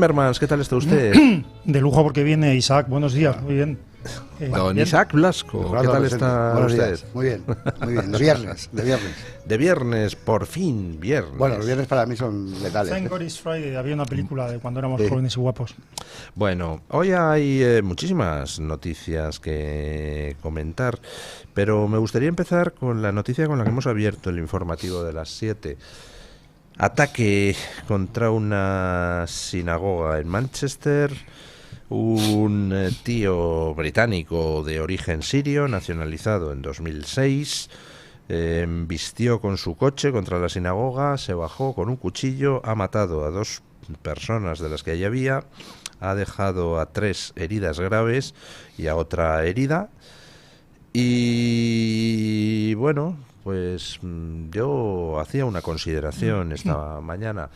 Timmermans, ¿qué tal está usted? De lujo, porque viene Isaac. Buenos días, muy bien. Don Isaac Blasco, ¿qué tal está Buenos usted? días. Muy bien, muy bien. De viernes. De viernes, por fin, viernes. Bueno, los viernes para mí son letales. Thank God it's Friday. Había una película de cuando éramos jóvenes y guapos. Bueno, hoy hay muchísimas noticias que comentar, pero me gustaría empezar con la noticia con la que hemos abierto el informativo de las 7. Ataque contra una sinagoga en Manchester. Un tío británico de origen sirio, nacionalizado en 2006, vistió con su coche contra la sinagoga, se bajó con un cuchillo, ha matado a 2 personas de las que allí había, ha dejado a 3 heridas graves y a otra herida. Y bueno, pues yo hacía una consideración esta mañana.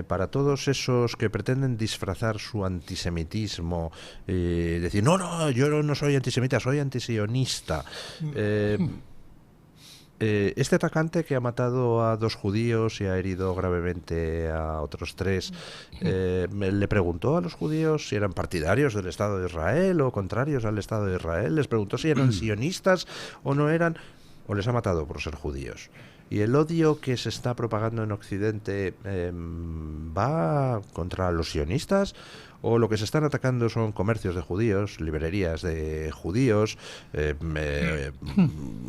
Para todos esos que pretenden disfrazar su antisemitismo, decir, no, yo no soy antisemita, soy antisionista. Este atacante que ha matado a 2 judíos y ha herido gravemente a otros 3, le preguntó a los judíos si eran partidarios del Estado de Israel o contrarios al Estado de Israel, les preguntó si eran sionistas o no eran, o les ha matado por ser judíos. Y el odio que se está propagando en Occidente va contra los sionistas, o lo que se están atacando son comercios de judíos, librerías de judíos,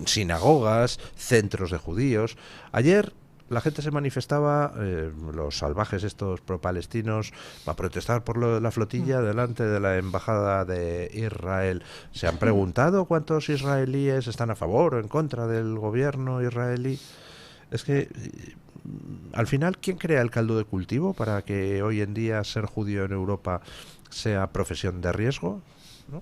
sinagogas, centros de judíos. Ayer la gente se manifestaba, los salvajes estos pro-palestinos, para protestar por la flotilla delante de la embajada de Israel. ¿Se han preguntado cuántos israelíes están a favor o en contra del gobierno israelí? Es que, al final, ¿quién crea el caldo de cultivo para que hoy en día ser judío en Europa sea profesión de riesgo? ¿No?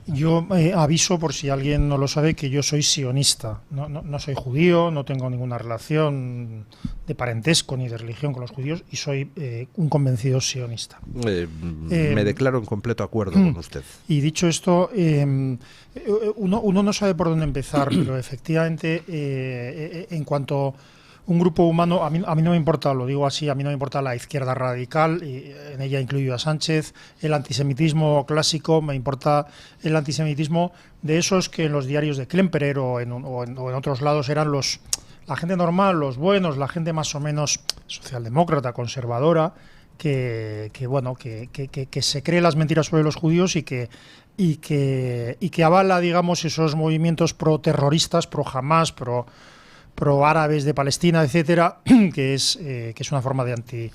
Yo aviso, por si alguien no lo sabe, que yo soy sionista. No soy judío, no tengo ninguna relación de parentesco ni de religión con los judíos y soy un convencido sionista. Me declaro en completo acuerdo con usted. Y dicho esto, uno no sabe por dónde empezar, pero efectivamente, en cuanto un grupo humano, a mí no me importa, lo digo así, a mí no me importa la izquierda radical, y en ella incluyo a Sánchez, el antisemitismo clásico, me importa el antisemitismo de esos que en los diarios de Klemperer o en otros lados eran la gente normal, los buenos, la gente más o menos socialdemócrata, conservadora, que se cree las mentiras sobre los judíos y que avala, digamos, esos movimientos pro-terroristas, pro-Hamás, pro-árabes de Palestina, etcétera, que es una forma de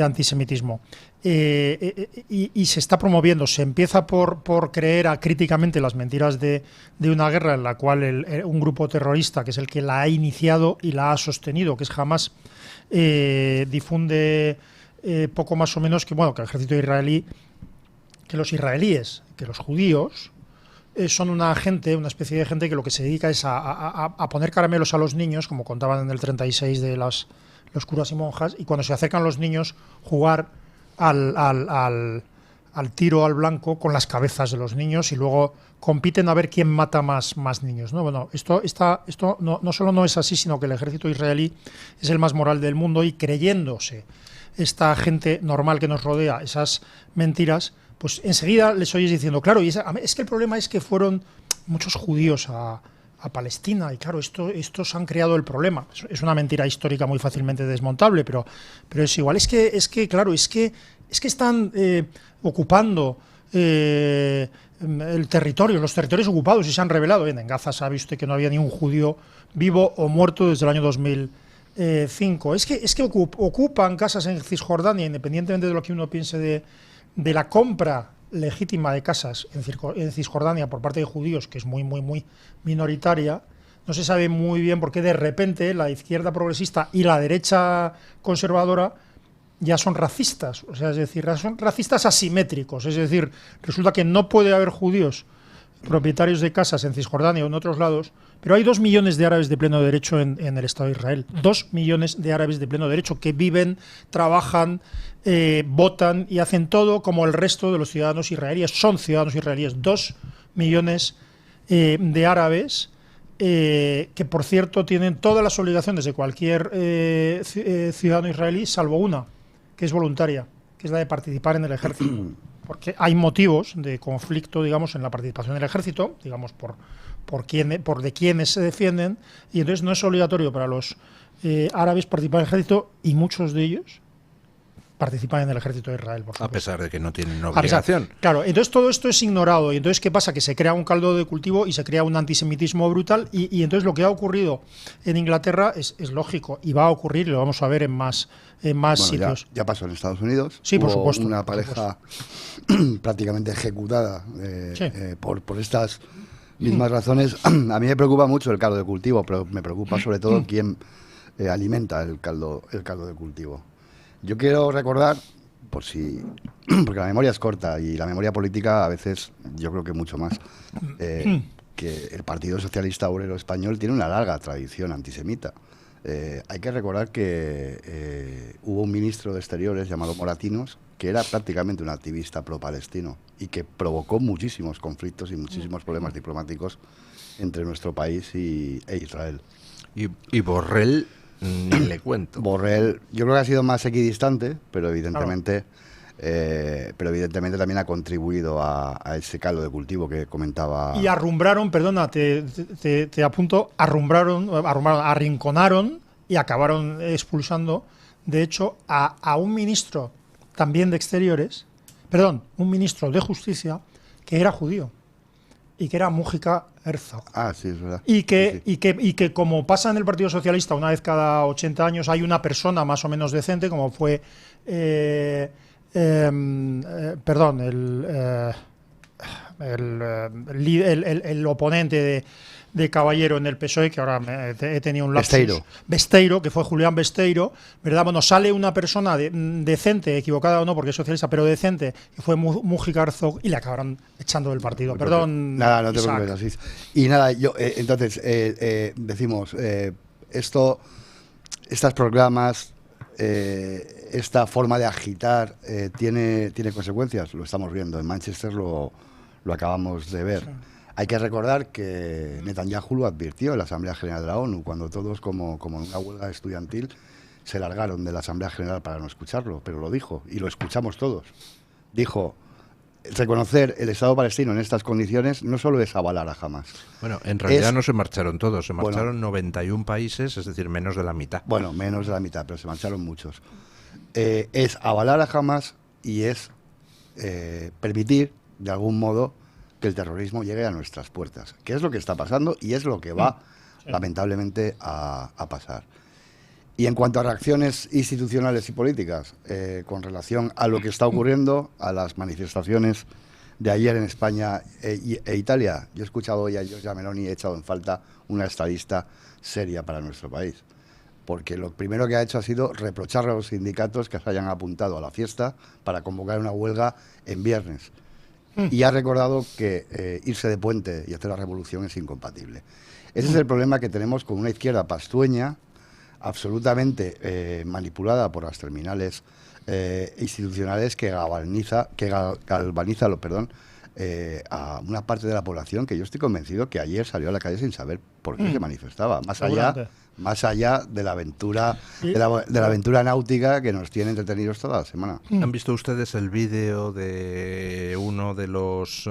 antisemitismo. Y se está promoviendo, se empieza por creer críticamente las mentiras de una guerra en la cual un grupo terrorista, que es el que la ha iniciado y la ha sostenido, que es Hamás, difunde poco más o menos que el ejército israelí, que los israelíes, que los judíos son una especie de gente que lo que se dedica es a poner caramelos a los niños, como contaban en el 36 de los curas y monjas, y cuando se acercan los niños, jugar al tiro al blanco con las cabezas de los niños y luego compiten a ver quién mata más niños, ¿no? Bueno, esto no solo no es así, sino que el ejército israelí es el más moral del mundo y creyéndose esta gente normal que nos rodea esas mentiras, pues enseguida les oyes diciendo, claro, es que el problema es que fueron muchos judíos a Palestina y claro, estos han creado el problema. Es una mentira histórica muy fácilmente desmontable, pero es igual. Es que están ocupando los territorios ocupados y se han rebelado. En Gaza sabe usted que no había ni un judío vivo o muerto desde el año 2005. Es que ocupan casas en Cisjordania, independientemente de lo que uno piense de la compra legítima de casas en Cisjordania por parte de judíos, que es muy, muy, muy minoritaria. No se sabe muy bien por qué de repente la izquierda progresista y la derecha conservadora ya son racistas, o sea, es decir, son racistas asimétricos, es decir, resulta que no puede haber judíos propietarios de casas en Cisjordania o en otros lados, pero hay 2 millones de árabes de pleno derecho en el Estado de Israel. 2 millones de árabes de pleno derecho que viven, trabajan, votan y hacen todo como el resto de los ciudadanos israelíes. Son ciudadanos israelíes. 2 millones de árabes que, por cierto, tienen todas las obligaciones de cualquier ciudadano israelí, salvo una, que es voluntaria, que es la de participar en el ejército. Porque hay motivos de conflicto, digamos, en la participación del ejército, digamos, por de quiénes se defienden, y entonces no es obligatorio para los árabes participar en el ejército, y muchos de ellos participan en el ejército de Israel, por supuesto. A pesar de que no tienen obligación. Claro, entonces todo esto es ignorado. Y entonces, ¿qué pasa? Que se crea un caldo de cultivo y se crea un antisemitismo brutal. Y entonces lo que ha ocurrido en Inglaterra es lógico. Y va a ocurrir, y lo vamos a ver en más sitios. Ya pasó en Estados Unidos. Sí, por Hubo supuesto. una pareja prácticamente ejecutada por estas mismas razones. A mí me preocupa mucho el caldo de cultivo, pero me preocupa sobre todo quién alimenta el caldo de cultivo. Yo quiero recordar, porque la memoria es corta y la memoria política a veces, yo creo que mucho más, que el Partido Socialista Obrero Español tiene una larga tradición antisemita. Hay que recordar que hubo un ministro de Exteriores llamado Moratinos, que era prácticamente un activista pro-palestino y que provocó muchísimos conflictos y muchísimos problemas diplomáticos entre nuestro país e Israel. Y Borrell... Ni le cuento. Borrell, yo creo que ha sido más equidistante, pero evidentemente también ha contribuido a ese caldo de cultivo que comentaba. Y arrumbraron, perdona, te apunto, arrinconaron y acabaron expulsando, de hecho, a un ministro también de Exteriores, un ministro de Justicia, que era judío y que era Mújica Herzog. Ah, sí, es verdad. Y que como pasa en el Partido Socialista, una vez cada 80 años hay una persona más o menos decente, como fue el oponente de Caballero en el PSOE, que ahora he tenido un lapsus. Besteiro, que fue Julián Besteiro, ¿verdad? Bueno, sale una persona decente, equivocada o no, porque es socialista, pero decente, que fue Mújica Herzog, y le acabaron echando del partido. Perdón. Nada, no te preocupes, así. Y nada, entonces, decimos, estas proclamas, esta forma de agitar, tiene consecuencias. Lo estamos viendo. En Manchester lo acabamos de ver. Sí. Hay que recordar que Netanyahu lo advirtió en la Asamblea General de la ONU, cuando todos, como en una huelga estudiantil, se largaron de la Asamblea General para no escucharlo, pero lo dijo, y lo escuchamos todos. Dijo, reconocer el Estado palestino en estas condiciones no solo es avalar a Hamas. Bueno, en realidad no se marcharon todos, se marcharon 91 países, es decir, menos de la mitad. Bueno, menos de la mitad, pero se marcharon muchos. Es avalar a Hamas y es permitir, de algún modo, que el terrorismo llegue a nuestras puertas, que es lo que está pasando y es lo que va, lamentablemente, a pasar. Y en cuanto a reacciones institucionales y políticas, con relación a lo que está ocurriendo, a las manifestaciones de ayer en España e Italia, yo he escuchado hoy a Giorgia Meloni y he echado en falta una estadista seria para nuestro país, porque lo primero que ha hecho ha sido reprocharle a los sindicatos que se hayan apuntado a la fiesta para convocar una huelga en viernes. Y ha recordado que irse de puente y hacer la revolución es incompatible. Ese es el problema que tenemos con una izquierda pastueña, absolutamente manipulada por las terminales institucionales, que galvaniza a una parte de la población que yo estoy convencido que ayer salió a la calle sin saber por qué se manifestaba, más allá de la aventura de la aventura náutica que nos tiene entretenidos toda la semana. ¿Han visto ustedes el vídeo de uno de los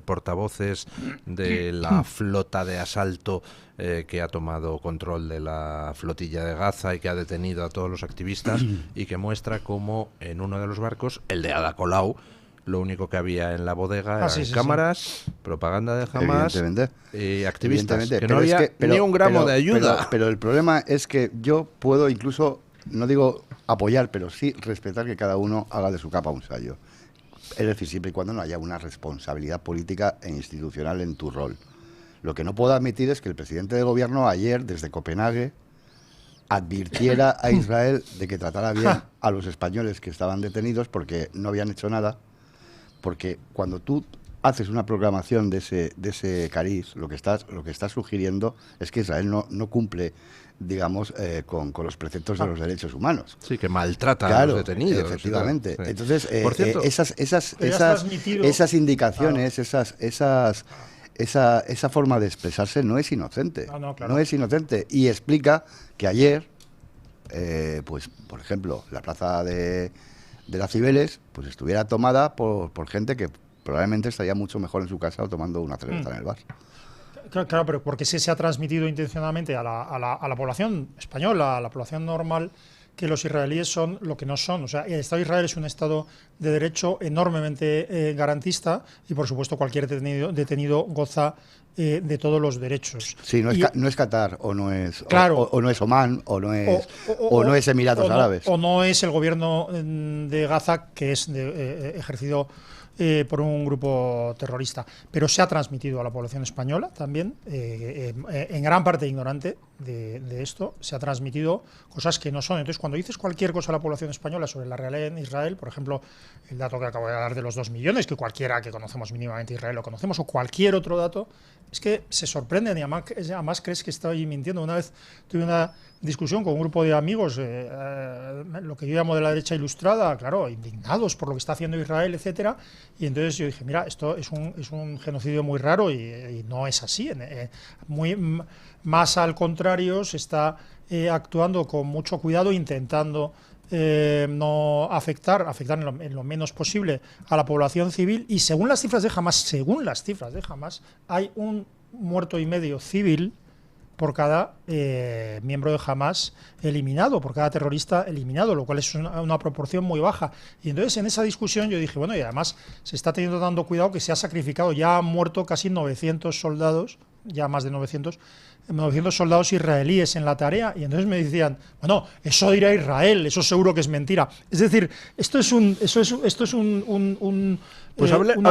portavoces de la flota de asalto que ha tomado control de la flotilla de Gaza y que ha detenido a todos los activistas, y que muestra cómo en uno de los barcos, el de Ada Colau, lo único que había en la bodega eran cámaras, propaganda de Hamas y activistas, que no había ni un gramo de ayuda. Pero el problema es que yo puedo incluso, no digo apoyar, pero sí respetar que cada uno haga de su capa un sayo. Es decir, siempre y cuando no haya una responsabilidad política e institucional en tu rol. Lo que no puedo admitir es que el presidente de gobierno ayer, desde Copenhague, advirtiera a Israel de que tratara bien a los españoles que estaban detenidos porque no habían hecho nada. Porque cuando tú haces una proclamación de ese cariz, lo que estás sugiriendo es que Israel no cumple, digamos, con los preceptos de los derechos humanos. Sí, que maltrata a los detenidos. Efectivamente. Sí. Entonces, por cierto, esas indicaciones, esa forma de expresarse no es inocente. No es inocente. Y explica que ayer, pues, por ejemplo, la plaza de de las Cibeles pues estuviera tomada por gente que probablemente estaría mucho mejor en su casa o tomando una cerveza en el bar. Claro, pero porque se ha transmitido intencionadamente a la población española, a la población normal, que los israelíes son lo que no son. O sea, el Estado de Israel es un Estado de derecho enormemente garantista y, por supuesto, cualquier detenido goza de todos los derechos. Sí, no es Qatar, o no es, claro, o no es Omán, o no es Emiratos Árabes. O no es el gobierno de Gaza, que es ejercido por un grupo terrorista, pero se ha transmitido a la población española también, en gran parte ignorante de esto, se ha transmitido cosas que no son. Entonces, cuando dices cualquier cosa a la población española sobre la realidad en Israel, por ejemplo, el dato que acabo de dar de los 2 millones, que cualquiera que conocemos mínimamente Israel lo conocemos, o cualquier otro dato, es que se sorprenden y además crees que estoy mintiendo. Una vez tuve una discusión con un grupo de amigos, lo que yo llamo de la derecha ilustrada, claro, indignados por lo que está haciendo Israel, etcétera, y entonces yo dije, mira, esto es un genocidio muy raro y no es así. Más al contrario, se está actuando con mucho cuidado, intentando no afectar en lo menos posible a la población civil, y según las cifras de Hamas, hay 1,5 muertos civil por cada miembro de Hamas eliminado, por cada terrorista eliminado, lo cual es una proporción muy baja. Y entonces en esa discusión yo dije, bueno, y además se está dando cuidado que se ha sacrificado, ya han muerto casi 900 soldados, ya más de 900 soldados israelíes en la tarea, y entonces me decían, bueno, eso dirá Israel, eso seguro que es mentira. Es decir, esto es una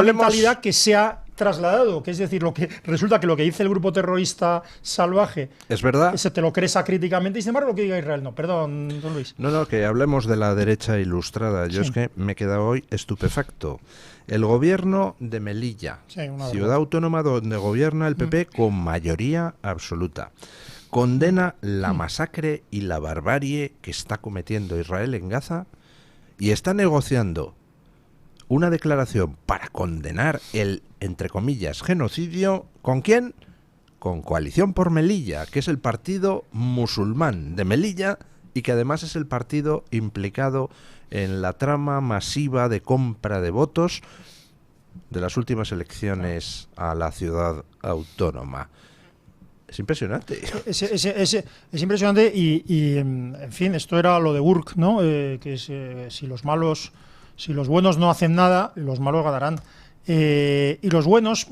mentalidad que se ha trasladado, que es decir, resulta que lo que dice el grupo terrorista salvaje es verdad, se te lo crees acríticamente, y sin embargo lo que diga Israel no. Perdón, don Luis. No, que hablemos de la derecha ilustrada. Yo es que me he quedado hoy estupefacto. El gobierno de Melilla, ciudad autónoma donde gobierna el PP con mayoría absoluta, condena la masacre y la barbarie que está cometiendo Israel en Gaza y está negociando una declaración para condenar el, entre comillas, genocidio. ¿Con quién? Con Coalición por Melilla, que es el partido musulmán de Melilla y que además es el partido implicado en la trama masiva de compra de votos de las últimas elecciones a la ciudad autónoma. Es impresionante. Es impresionante y en fin, esto era lo de Burke, ¿no? Que es, si los buenos no hacen nada, los malos ganarán. Y los buenos,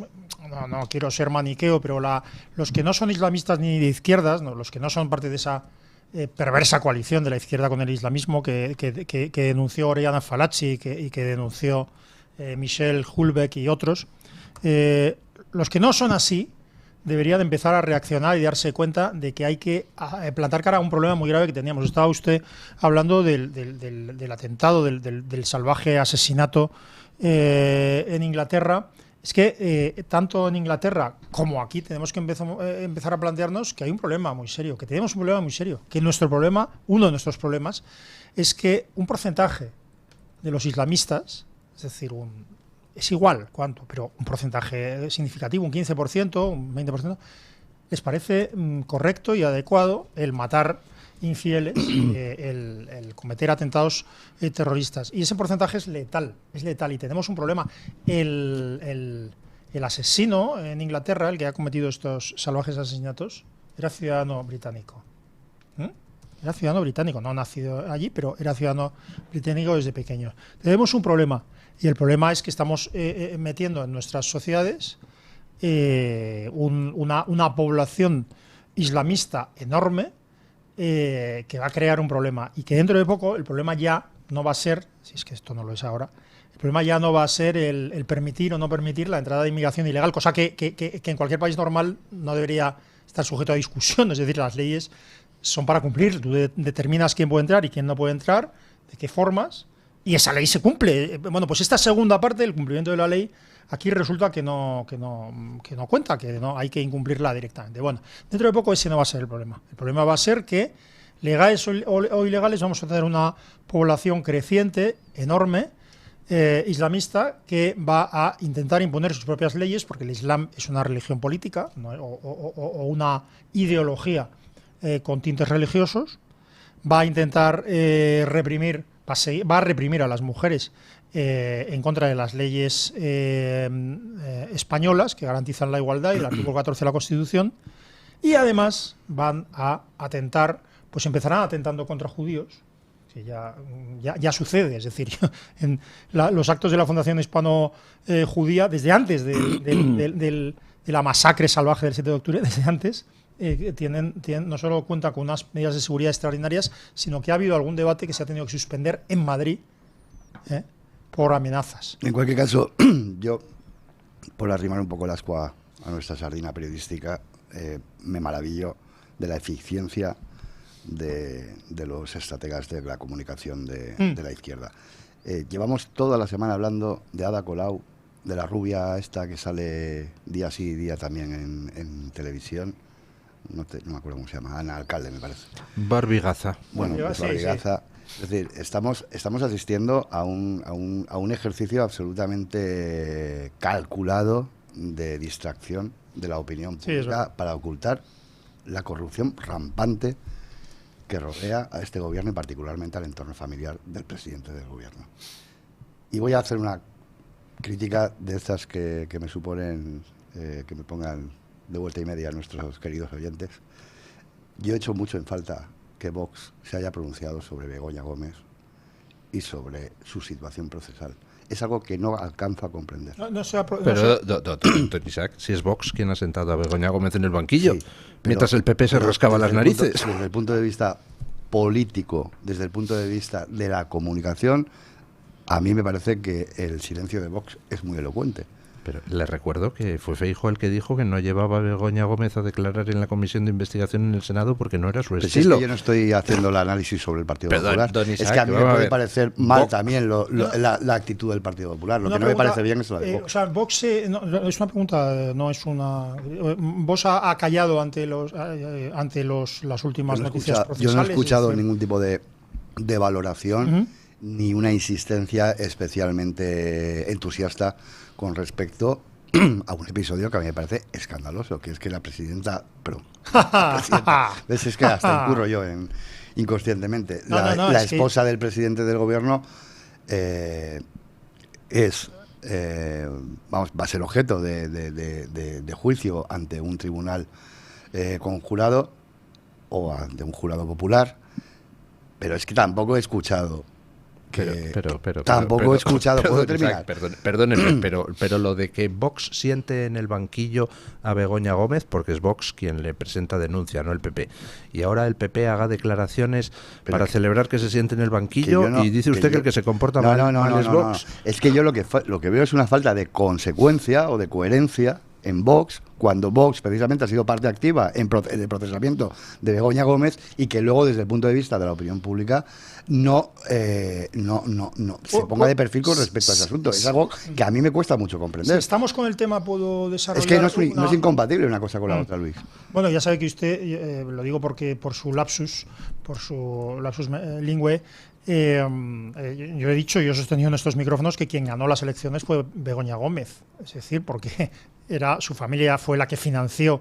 no quiero ser maniqueo, pero los que no son islamistas ni de izquierdas, no, los que no son parte de esa perversa coalición de la izquierda con el islamismo que denunció Oriana Fallaci y que denunció Michel Houellebecq y otros, los que no son así deberían empezar a reaccionar y darse cuenta de que hay que plantar cara a un problema muy grave que teníamos. Estaba usted hablando del atentado, del salvaje asesinato en Inglaterra. Es que tanto en Inglaterra como aquí tenemos que empezar a plantearnos que hay un problema muy serio, que tenemos un problema muy serio, que uno de nuestros problemas es que un porcentaje de los islamistas, es decir, es igual cuánto, pero un porcentaje significativo, un 15%, un 20%, les parece correcto y adecuado el matar infieles, el cometer atentados terroristas. Y ese porcentaje es letal, y tenemos un problema. El asesino en Inglaterra, el que ha cometido estos salvajes asesinatos, era ciudadano británico. Era ciudadano británico, no nacido allí, pero era ciudadano británico desde pequeño. Tenemos un problema, y el problema es que estamos metiendo en nuestras sociedades una población islamista enorme, que va a crear un problema, y que dentro de poco el problema ya no va a ser, si es que esto no lo es ahora, el problema ya no va a ser el permitir o no permitir la entrada de inmigración ilegal, cosa que en cualquier país normal no debería estar sujeto a discusión. Es decir, las leyes son para cumplir, tú determinas quién puede entrar y quién no puede entrar, de qué formas, y esa ley se cumple. Bueno, pues esta segunda parte del cumplimiento de la ley aquí resulta que no cuenta, que no hay que incumplirla directamente. Bueno, dentro de poco ese no va a ser el problema. El problema va a ser que, legales o ilegales, vamos a tener una población creciente, enorme, islamista, que va a intentar imponer sus propias leyes, porque el Islam es una religión política, ¿no? o una ideología con tintes religiosos. Va a intentar reprimir va a reprimir a las mujeres en contra de las leyes españolas que garantizan la igualdad y el artículo 14 de la Constitución, y además van a atentar, pues empezarán atentando contra judíos, que ya sucede, es decir, en los actos de la Fundación Hispano-Judía, desde antes de la masacre salvaje del 7 de octubre, desde antes, no solo cuenta con unas medidas de seguridad extraordinarias, sino que ha habido algún debate que se ha tenido que suspender en Madrid por amenazas. En cualquier caso, yo, por arrimar un poco la ascua a nuestra sardina periodística, me maravillo de la eficiencia de los estrategas de la comunicación de la izquierda. Llevamos toda la semana hablando de Ada Colau, de la rubia esta que sale día sí y día también en televisión. No me acuerdo cómo se llama, Ana Alcalde, me parece. Barbie Gaza. Bueno, pues Barbie Gaza. Es decir, estamos asistiendo a un ejercicio absolutamente calculado de distracción de la opinión pública para ocultar la corrupción rampante que rodea a este gobierno y particularmente al entorno familiar del presidente del gobierno. Y voy a hacer una crítica de estas que me suponen que me pongan de vuelta y media a nuestros queridos oyentes. Yo he hecho mucho en falta que Vox se haya pronunciado sobre Begoña Gómez y sobre su situación procesal. Es algo que no alcanzo a comprender. Pero, doctor Isaac, si es Vox quien ha sentado a Begoña Gómez en el banquillo, sí, mientras el PP se rascaba las narices. Desde el punto de vista político, desde el punto de vista de la comunicación, a mí me parece que el silencio de Vox es muy elocuente. Pero le recuerdo que fue Feijóo el que dijo que no llevaba a Begoña Gómez a declarar en la comisión de investigación en el Senado porque no era su estilo. Es que yo no estoy haciendo el análisis sobre el Partido Popular. Es que a mí me puede parecer mal también la actitud del Partido Popular. Lo que no me parece bien es la de Vox. O sea, Vox es una pregunta, no es una... Vox ha callado ante las últimas noticias procesales. Yo no he escuchado ningún tipo de valoración ni una insistencia especialmente entusiasta con respecto a un episodio que a mí me parece escandaloso, que es que la presidenta... ¿Ves? Es que hasta incurro yo inconscientemente. La esposa del presidente del gobierno va a ser objeto de juicio ante un tribunal conjurado o ante un jurado popular, pero es que tampoco he escuchado... Tampoco he escuchado. ¿Puedo terminar? Perdónenme, pero lo de que Vox siente en el banquillo a Begoña Gómez, porque es Vox quien le presenta denuncia, no el PP. Y ahora el PP haga declaraciones para celebrar que se siente en el banquillo y dice usted que el que se comporta mal es Vox. No. Es que yo lo que veo es una falta de consecuencia o de coherencia en Vox, cuando Vox precisamente ha sido parte activa en el procesamiento de Begoña Gómez y que luego desde el punto de vista de la opinión pública no se ponga de perfil con respecto a ese asunto. Es algo que a mí me cuesta mucho comprender. Si estamos con el tema, puedo desarrollar... Es que no es incompatible una cosa con la otra, Luis. Bueno, ya sabe que usted, lo digo porque por su lapsus lingüe, yo he dicho, yo he sostenido en estos micrófonos que quien ganó las elecciones fue Begoña Gómez, es decir, porque su familia fue la que financió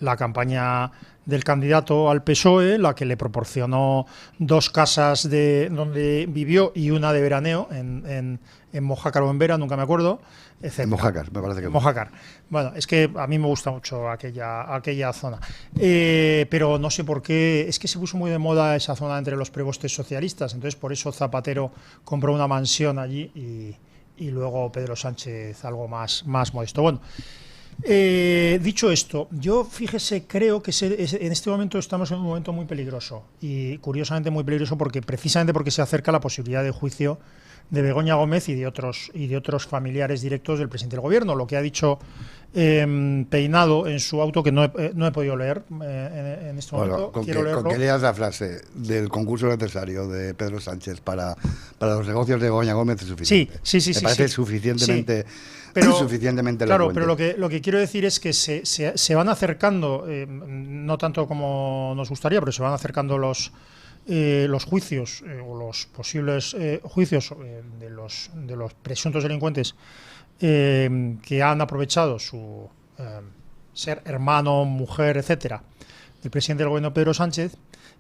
la campaña del candidato al PSOE, la que le proporcionó 2 casas donde vivió y una de veraneo en Mojácar o en Vera, nunca me acuerdo. En Mojácar, me parece que... Mojácar. Bueno, es que a mí me gusta mucho aquella zona. Pero no sé por qué, es que se puso muy de moda esa zona entre los prebostes socialistas, entonces por eso Zapatero compró una mansión allí y luego Pedro Sánchez algo más modesto. Bueno, dicho esto, yo creo que en este momento estamos en un momento muy peligroso y curiosamente muy peligroso precisamente porque se acerca la posibilidad de juicio de Begoña Gómez y de otros familiares directos del presidente del gobierno. Lo que ha dicho Peinado en su auto, que no he podido leer en este momento. Con que leas la frase del concurso necesario de Pedro Sánchez para los negocios de Begoña Gómez es suficiente. Sí. Me parece suficientemente... suficientemente claro, pero lo que quiero decir es que se van acercando, no tanto como nos gustaría, pero se van acercando los juicios o los posibles juicios de los presuntos delincuentes que han aprovechado su ser hermano, mujer, etcétera, del presidente del gobierno Pedro Sánchez.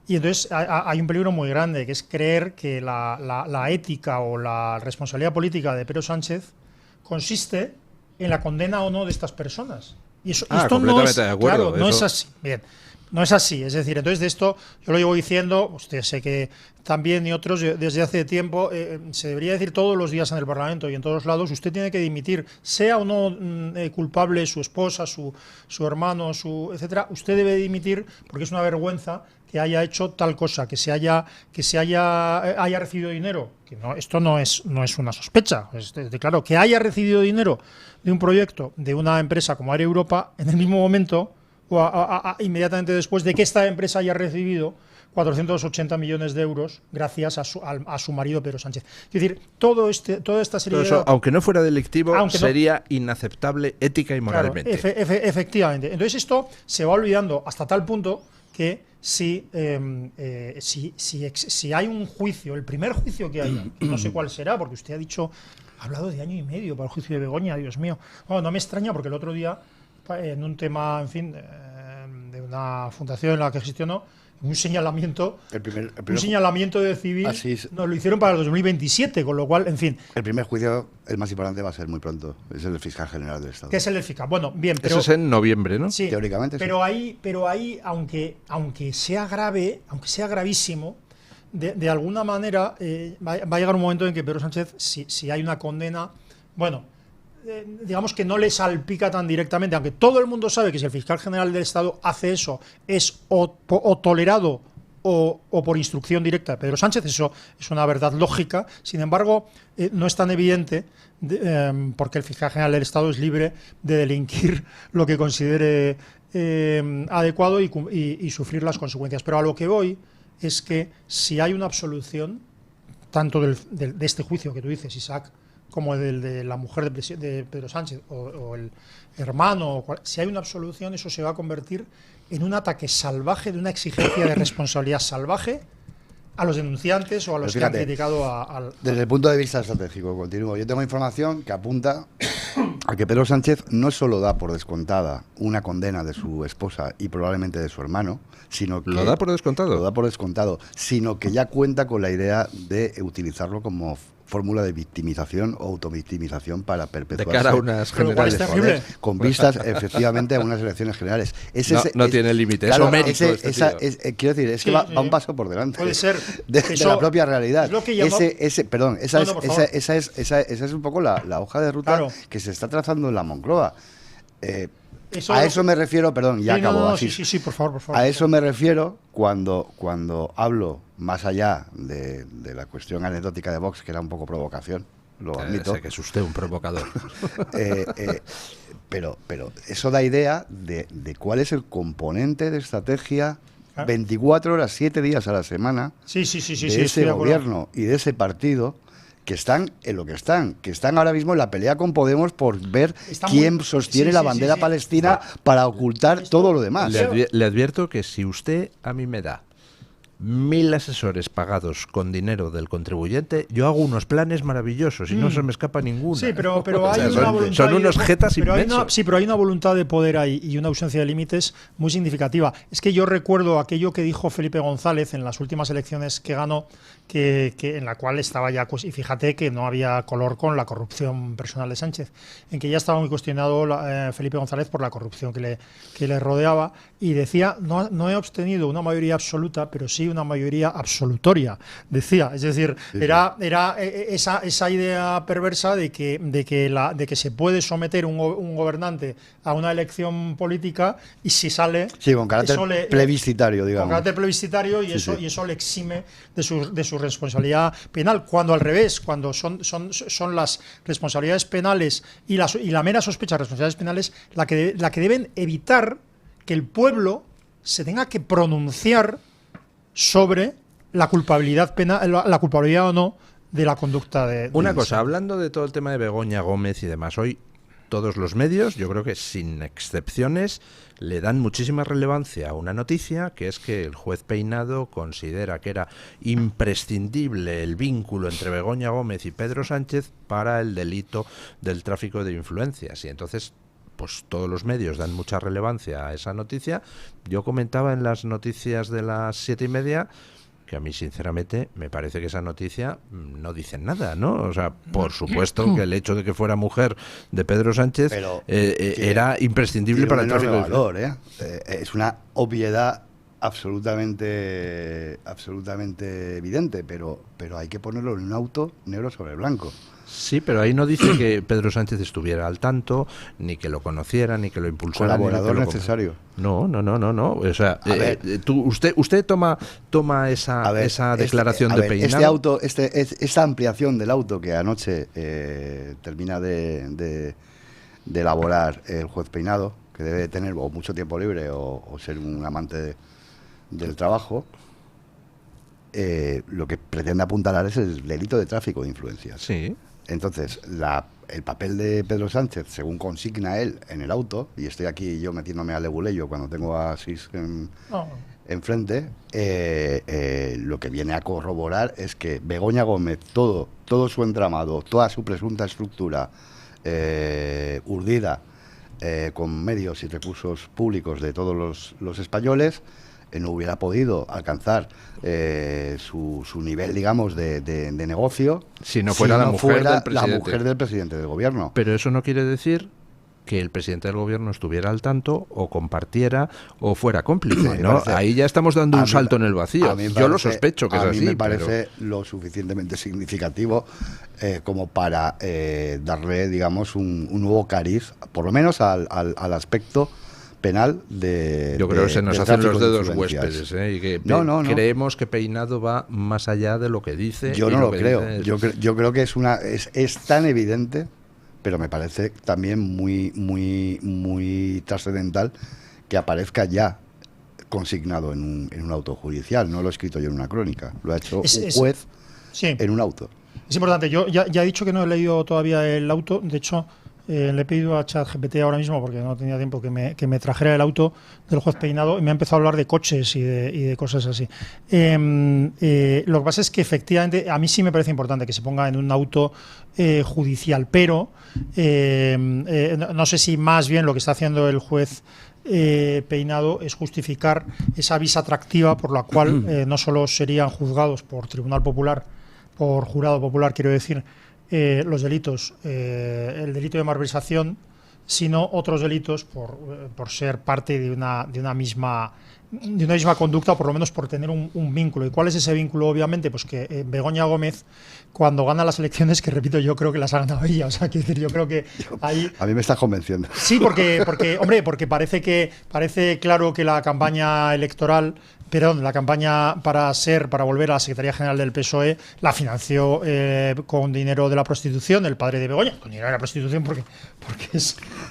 Y entonces hay un peligro muy grande, que es creer que la ética o la responsabilidad política de Pedro Sánchez consiste en la condena o no de estas personas. Y esto no es, de acuerdo, claro, no es así. Bien, no es así. Es decir, entonces de esto yo lo llevo diciendo, usted sé que también y otros desde hace tiempo, se debería decir todos los días en el Parlamento y en todos lados, usted tiene que dimitir, sea o no culpable su esposa, su hermano, etcétera, usted debe dimitir porque es una vergüenza que haya hecho tal cosa, que haya recibido dinero, que no, esto no es una sospecha, claro, que haya recibido dinero de un proyecto de una empresa como Air Europa en el mismo momento o inmediatamente después de que esta empresa haya recibido 480 millones de euros gracias a su marido Pedro Sánchez. Es decir, toda esta serie todo eso, aunque no fuera delictivo, sería inaceptable ética y moralmente. Claro, efectivamente. Entonces esto se va olvidando hasta tal punto que si hay un juicio, el primer juicio que haya, no sé cuál será, porque usted ha hablado de 1 año y medio para el juicio de Begoña, Dios mío. Bueno, no me extraña porque el otro día, en un tema, en fin, de una fundación en la que gestionó, un señalamiento, un señalamiento de civil, nos lo hicieron para el 2027, con lo cual, en fin. El primer juicio, el más importante, va a ser muy pronto. Es el del fiscal general del Estado. ¿Qué es el del fiscal? Bueno, bien, pero... Eso es en noviembre, ¿no? Sí, teóricamente pero sí. Ahí, aunque sea grave, aunque sea gravísimo, de alguna manera va a llegar un momento en que Pedro Sánchez, si hay una condena, bueno, digamos que no le salpica tan directamente, aunque todo el mundo sabe que si el fiscal general del Estado hace eso es o tolerado o por instrucción directa de Pedro Sánchez, eso es una verdad lógica. Sin embargo, no es tan evidente porque el fiscal general del Estado es libre de delinquir lo que considere adecuado y sufrir las consecuencias. Pero a lo que voy es que si hay una absolución, tanto de este juicio que tú dices, Isaac, como el de la mujer de Pedro Sánchez o el hermano, si hay una absolución, eso se va a convertir en un ataque salvaje, de una exigencia de responsabilidad salvaje a los denunciantes o a los que han criticado al... Desde el punto de vista estratégico, continúo. Yo tengo información que apunta a que Pedro Sánchez no solo da por descontada una condena de su esposa y probablemente de su hermano, sino que... ¿Lo da por descontado? Lo da por descontado, sino que ya cuenta con la idea de utilizarlo como fórmula de victimización o autovictimización para perpetuarse. De cara a unas generales. Con vistas, efectivamente, a unas elecciones generales. No tiene límite, claro, es homérico. Quiero decir, es que va un paso por delante. Puede ser. De la propia realidad. Es lo que llamo... Esa es un poco la hoja de ruta que se está trazando en la Moncloa. A eso me refiero, perdón, ya acabo así. Sí, por favor. A eso me refiero cuando hablo, más allá de la cuestión anecdótica de Vox, que era un poco provocación, lo admito. Sé que es usted un provocador. Pero eso da idea de cuál es el componente de estrategia 24 horas, 7 días a la semana de ese gobierno y de ese partido, que están en lo que están ahora mismo en la pelea con Podemos por ver quién sostiene la bandera palestina para ocultar todo lo demás. Le advierto que si usted a mí me da 1000 asesores pagados con dinero del contribuyente, yo hago unos planes maravillosos y no se me escapa ninguno. Sí, pero hay una voluntad. Son unos jetas inmensos. Pero hay una voluntad de poder ahí y una ausencia de límites muy significativa. Es que yo recuerdo aquello que dijo Felipe González en las últimas elecciones que ganó, que en la cual estaba ya, y fíjate que no había color con la corrupción personal de Sánchez, en que ya estaba muy cuestionado Felipe González por la corrupción que le rodeaba, y decía, no he obtenido una mayoría absoluta, pero sí una mayoría absolutoria, decía. Es decir, era esa idea perversa de que se puede someter un gobernante a una elección política y si sale... Sí, con carácter plebiscitario, digamos. Con carácter plebiscitario y eso le exime de su responsabilidad penal. Cuando al revés, cuando son las responsabilidades penales y la mera sospecha de responsabilidades penales la que deben evitar que el pueblo se tenga que pronunciar sobre la culpabilidad penal, la culpabilidad o no de la conducta de... Una cosa, hablando de todo el tema de Begoña Gómez y demás, hoy todos los medios, yo creo que sin excepciones, le dan muchísima relevancia a una noticia, que es que el juez Peinado considera que era imprescindible el vínculo entre Begoña Gómez y Pedro Sánchez para el delito del tráfico de influencias. Y entonces pues todos los medios dan mucha relevancia a esa noticia. Yo comentaba en las noticias de las 7:30 que a mí sinceramente me parece que esa noticia no dice nada, ¿no? O sea, por supuesto que el hecho de que fuera mujer de Pedro Sánchez era imprescindible para el tráfico de valor, es una obviedad absolutamente evidente, pero hay que ponerlo en un auto negro sobre blanco. Sí, pero ahí no dice que Pedro Sánchez estuviera al tanto, ni que lo conociera, ni que lo impulsara. Colaborador necesario. No. O sea, usted toma esa declaración de Peinado. Esta ampliación del auto que anoche termina de elaborar el juez Peinado, que debe tener o mucho tiempo libre o ser un amante del trabajo, lo que pretende apuntalar es el delito de tráfico de influencias. Sí. Entonces, el papel de Pedro Sánchez, según consigna él en el auto, y estoy aquí yo metiéndome a leguleyo cuando tengo a Sis enfrente, lo que viene a corroborar es que Begoña Gómez, todo su entramado, toda su presunta estructura urdida con medios y recursos públicos de todos los españoles, no hubiera podido alcanzar su nivel, digamos, de negocio si no fuera la mujer del presidente del gobierno. Pero eso no quiere decir que el presidente del gobierno estuviera al tanto o compartiera o fuera cómplice, ¿no? Ahí ya estamos dando un salto en el vacío. Yo lo sospecho que es así. A mí me parece lo suficientemente significativo como para darle, digamos, un nuevo cariz, por lo menos al aspecto penal de... Yo creo que se nos hacen los dedos huéspedes, y que creemos que Peinado va más allá de lo que dice. Yo no lo creo. Yo creo que es tan evidente, pero me parece también muy trascendental que aparezca ya consignado en un auto judicial. No lo he escrito yo en una crónica, lo ha hecho un juez en un auto. Es importante. Yo ya he dicho que no he leído todavía el auto. De hecho, le he pedido a ChatGPT ahora mismo, porque no tenía tiempo, que me trajera el auto del juez Peinado, y me ha empezado a hablar de coches y de cosas así. Lo que pasa es que efectivamente a mí sí me parece importante que se ponga en un auto judicial, pero no sé si más bien lo que está haciendo el juez Peinado es justificar esa vis atractiva por la cual no solo serían juzgados por Tribunal Popular, por jurado popular, quiero decir, los delitos, el delito de malversación, sino otros delitos por ser parte de una misma conducta, o por lo menos por tener un vínculo. ¿Y cuál es ese vínculo? Obviamente, pues que Begoña Gómez, cuando gana las elecciones, que repito, yo creo que las ha ganado ella, o sea, quiero decir, yo creo que ahí... A mí me estás convenciendo. Sí, porque parece claro que la campaña electoral, la campaña para volver a la Secretaría General del PSOE la financió con dinero de la prostitución, el padre de Begoña, con dinero de la prostitución porque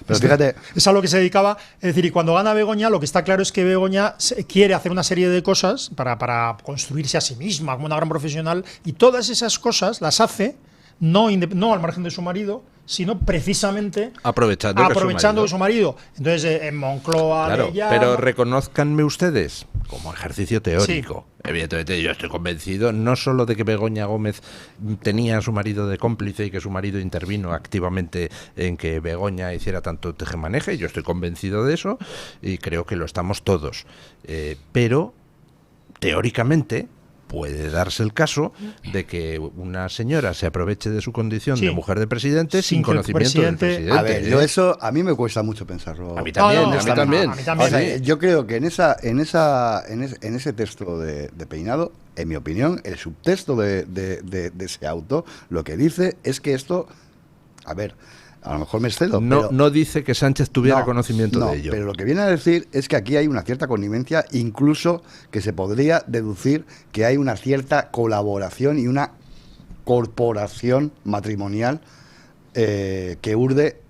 Pero fíjate, es a lo que se dedicaba. Es decir, y cuando gana Begoña, lo que está claro es que Begoña quiere hacer una serie de cosas para construirse a sí misma como una gran profesional, y todas esas cosas las hace no al margen de su marido, sino precisamente aprovechando que su marido. Entonces, en Moncloa... Claro, pero reconózcanme ustedes, como ejercicio teórico, sí. Evidentemente yo estoy convencido no solo de que Begoña Gómez tenía a su marido de cómplice y que su marido intervino activamente en que Begoña hiciera tanto tejemaneje, yo estoy convencido de eso y creo que lo estamos todos. Pero, teóricamente, puede darse el caso de que una señora se aproveche de su condición de mujer de presidente sin conocimiento del presidente. A ver, eso a mí me cuesta mucho pensarlo. A mí también, a mí también. O sea, yo creo que en ese texto de Peinado, en mi opinión, el subtexto de ese auto, lo que dice es que esto, a ver, a lo mejor me excedo. No dice que Sánchez tuviera conocimiento de ello. Pero lo que viene a decir es que aquí hay una cierta connivencia, incluso que se podría deducir que hay una cierta colaboración y una corporación matrimonial que urde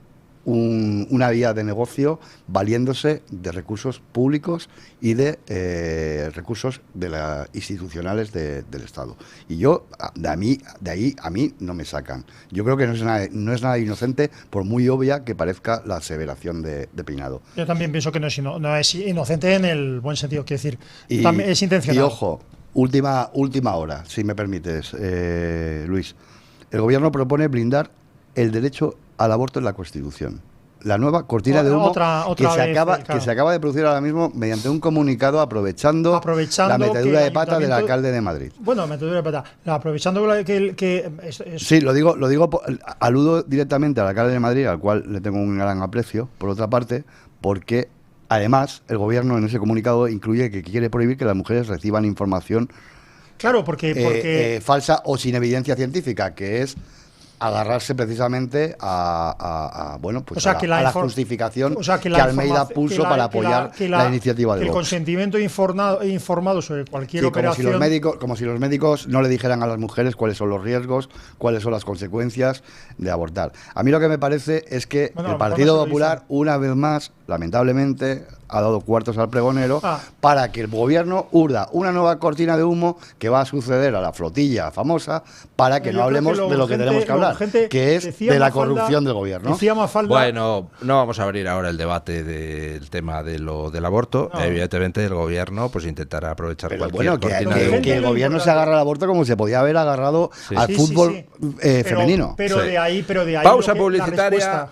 una vía de negocio valiéndose de recursos públicos y de recursos institucionales del Estado. Y de ahí a mí no me sacan. Yo creo que no es nada inocente, por muy obvia que parezca la aseveración de Peinado. Yo también pienso que no es inocente en el buen sentido, quiero decir, también es intencional. Y ojo, última hora, si me permites, Luis. El Gobierno propone blindar el derecho al aborto en la Constitución. la nueva cortina de humo Otra que se vez, acaba claro. que se acaba de producir ahora mismo mediante un comunicado aprovechando la que metedura el de pata del ayuntamiento- alcalde de Madrid. Bueno, metedura de pata. Aprovechando que Sí, lo digo, aludo directamente al alcalde de Madrid, al cual le tengo un gran aprecio, por otra parte, porque además el gobierno en ese comunicado incluye que quiere prohibir que las mujeres reciban información claro, porque falsa o sin evidencia científica, que es agarrarse precisamente a bueno, pues o sea, a la justificación que Almeida puso para apoyar la iniciativa de el Vox. consentimiento informado sobre cualquier Sí, operación. Como si los médicos no le dijeran a las mujeres cuáles son los riesgos, cuáles son las consecuencias de abortar. A mí lo que me parece es que Bueno, el Partido Popular, una vez más, lamentablemente, ha dado cuartos al pregonero para que el gobierno urda una nueva cortina de humo que va a suceder a la flotilla famosa para que no hablemos de lo que tenemos que hablar, que es de la corrupción del gobierno. Bueno, no vamos a abrir ahora el debate del tema del aborto. No. Evidentemente el gobierno pues intentará aprovechar Pero cualquier bueno, cortina de humo. que el gobierno se agarra al aborto como se podía haber agarrado al fútbol femenino. Pero Sí. de ahí Pausa la publicitaria,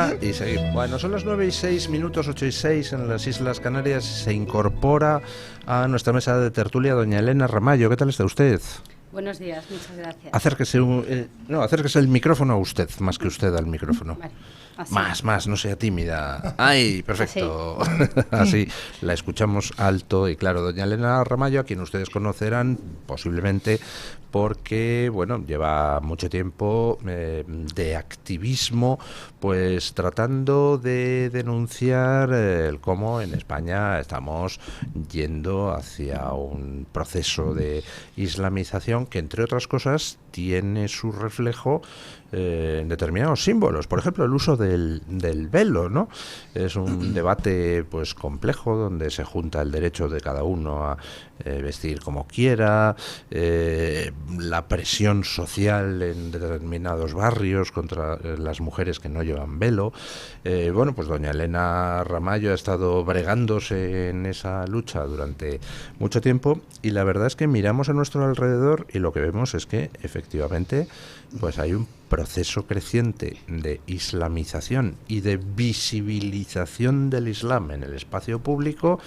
respuesta. y seguimos. Bueno, son las 9:06, 8:06 en las Islas Canarias. Se incorpora a nuestra mesa de tertulia doña Elena Ramallo. ¿Qué tal está usted? Buenos días, muchas gracias. Acérquese el micrófono a usted, más que usted al micrófono. Vale, así. Más, no sea tímida. ¡Ay, perfecto! Así, la escuchamos alto y claro. Doña Elena Ramallo, a quien ustedes conocerán posiblemente porque, bueno, lleva mucho tiempo de activismo, pues tratando de denunciar el cómo en España estamos yendo hacia un proceso de islamización que, entre otras cosas, tiene su reflejo en determinados símbolos. Por ejemplo, el uso del velo, ¿no? Es un debate pues complejo donde se junta el derecho de cada uno a vestir como quiera, la presión social en determinados barrios contra las mujeres que no llevan velo. Bueno, pues doña Elena Ramallo ha estado bregándose en esa lucha durante mucho tiempo y la verdad es que miramos a nuestro alrededor y lo que vemos es que efectivamente pues hay un proceso creciente de islamización y de visibilización del Islam en el espacio público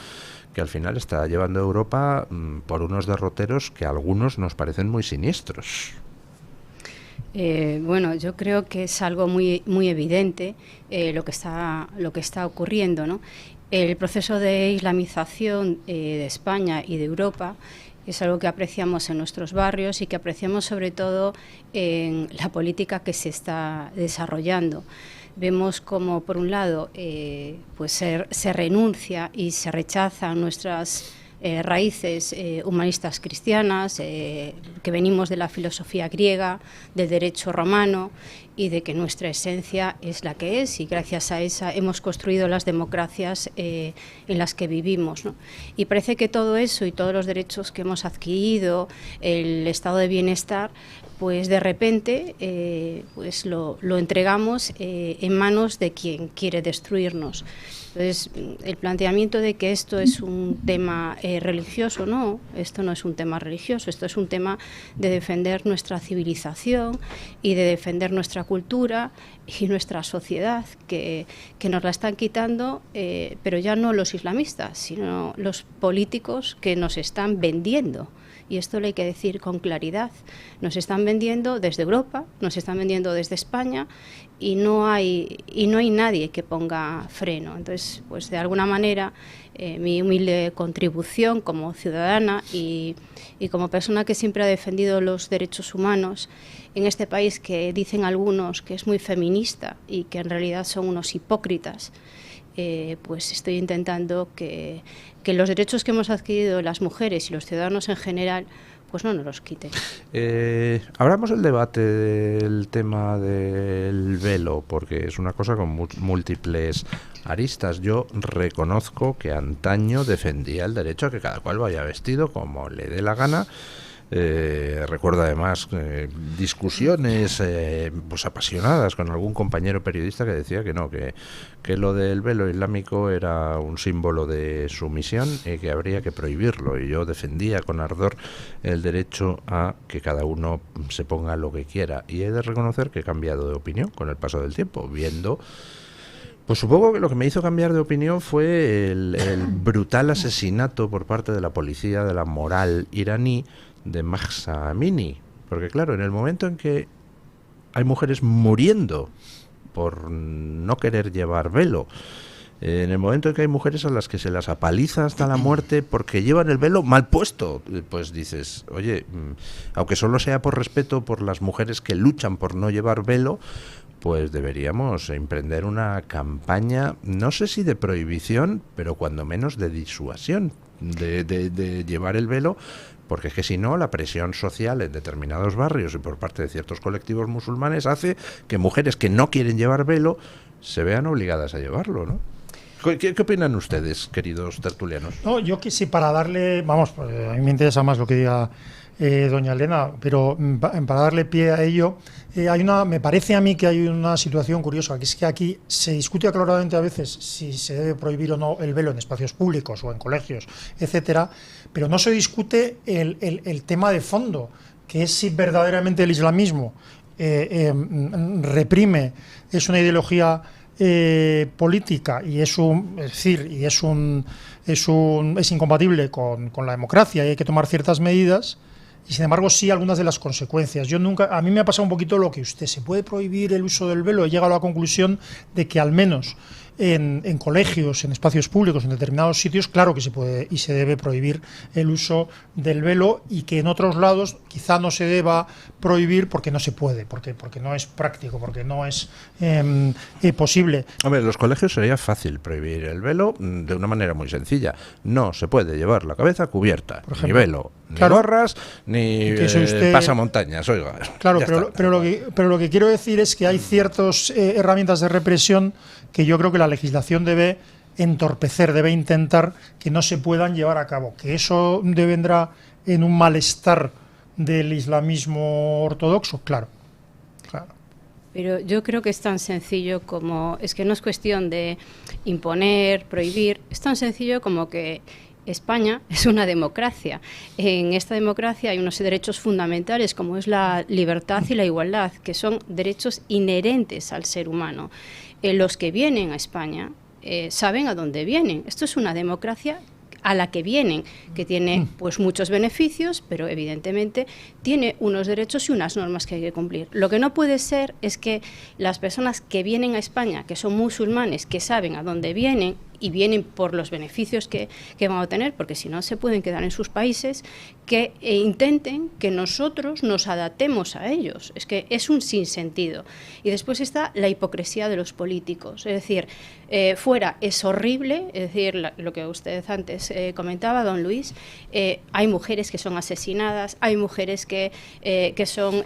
que al final está llevando a Europa por unos derroteros que a algunos nos parecen muy siniestros. Bueno, yo creo que es algo muy evidente lo que está ocurriendo, ¿no? El proceso de islamización de España y de Europa es algo que apreciamos en nuestros barrios y que apreciamos sobre todo en la política que se está desarrollando. Vemos como, por un lado, pues se renuncia y se rechazan nuestras raíces humanistas cristianas, que venimos de la filosofía griega, del derecho romano y de que nuestra esencia es la que es y gracias a esa hemos construido las democracias en las que vivimos, ¿no? Y parece que todo eso y todos los derechos que hemos adquirido, el estado de bienestar, pues de repente pues lo entregamos en manos de quien quiere destruirnos. Entonces, el planteamiento de que esto es un tema religioso, no, esto no es un tema religioso, esto es un tema de defender nuestra civilización y de defender nuestra cultura y nuestra sociedad, que nos la están quitando, pero ya no los islamistas, sino los políticos que nos están vendiendo. Y esto lo hay que decir con claridad. Nos están vendiendo desde Europa, nos están vendiendo desde España y no hay nadie que ponga freno. Entonces, pues de alguna manera, mi humilde contribución como ciudadana y como persona que siempre ha defendido los derechos humanos en este país, que dicen algunos que es muy feminista y que en realidad son unos hipócritas, pues estoy intentando que los derechos que hemos adquirido las mujeres y los ciudadanos en general pues no nos los quiten. Abramos el debate del tema del velo, porque es una cosa con múltiples aristas. Yo reconozco que antaño defendía el derecho a que cada cual vaya vestido como le dé la gana, Recuerdo además discusiones pues apasionadas con algún compañero periodista que decía que no, que lo del velo islámico era un símbolo de sumisión y que habría que prohibirlo. Y yo defendía con ardor el derecho a que cada uno se ponga lo que quiera. Y he de reconocer que he cambiado de opinión con el paso del tiempo, viendo... Pues supongo que lo que me hizo cambiar de opinión fue el brutal asesinato por parte de la policía de la moral iraní de Mahsa Amini. Porque claro, en el momento en que hay mujeres muriendo por no querer llevar velo, en el momento en que hay mujeres a las que se las apaliza hasta la muerte porque llevan el velo mal puesto, pues dices, oye, aunque solo sea por respeto por las mujeres que luchan por no llevar velo, pues deberíamos emprender una campaña, no sé si de prohibición, pero cuando menos de disuasión de llevar el velo, porque es que si no, la presión social en determinados barrios y por parte de ciertos colectivos musulmanes hace que mujeres que no quieren llevar velo se vean obligadas a llevarlo, ¿no? ¿Qué opinan ustedes, queridos tertulianos? No, yo que sí, para darle, vamos, a mí me interesa más lo que diga doña Elena, pero para darle pie a ello, me parece a mí que hay una situación curiosa, que es que aquí se discute acaloradamente a veces si se debe prohibir o no el velo en espacios públicos o en colegios, etcétera, pero no se discute el tema de fondo, que es si verdaderamente el islamismo reprime, es una ideología política y es incompatible con la democracia y hay que tomar ciertas medidas. Y sin embargo sí algunas de las consecuencias. A mí me ha pasado un poquito lo que usted, se puede prohibir el uso del velo. He llegado a la conclusión de que al menos en colegios, en espacios públicos, en determinados sitios, claro que se puede y se debe prohibir el uso del velo, y que en otros lados quizá no se deba prohibir porque no se puede, porque no es práctico, porque no es posible. Hombre, en los colegios sería fácil prohibir el velo de una manera muy sencilla. No se puede llevar la cabeza cubierta, por ejemplo, ni velo, ni gorras, ni pasamontañas, oiga. Claro, pero lo que quiero decir es que hay ciertas herramientas de represión que yo creo que la legislación debe entorpecer, debe intentar que no se puedan llevar a cabo, que eso devendrá en un malestar del islamismo ortodoxo, claro. Pero yo creo que es tan sencillo como, es que no es cuestión de imponer, prohibir, es tan sencillo como que España es una democracia. En esta democracia hay unos derechos fundamentales como es la libertad y la igualdad, que son derechos inherentes al ser humano. Los que vienen a España saben a dónde vienen. Esto es una democracia a la que vienen, que tiene pues muchos beneficios, pero evidentemente tiene unos derechos y unas normas que hay que cumplir. Lo que no puede ser es que las personas que vienen a España, que son musulmanes, que saben a dónde vienen y vienen por los beneficios que van a obtener, porque si no se pueden quedar en sus países, que intenten que nosotros nos adaptemos a ellos. Es que es un sinsentido. Y después está la hipocresía de los políticos. Es decir, fuera es horrible, es decir, lo que usted antes comentaba, don Luis, hay mujeres que son asesinadas, hay mujeres que son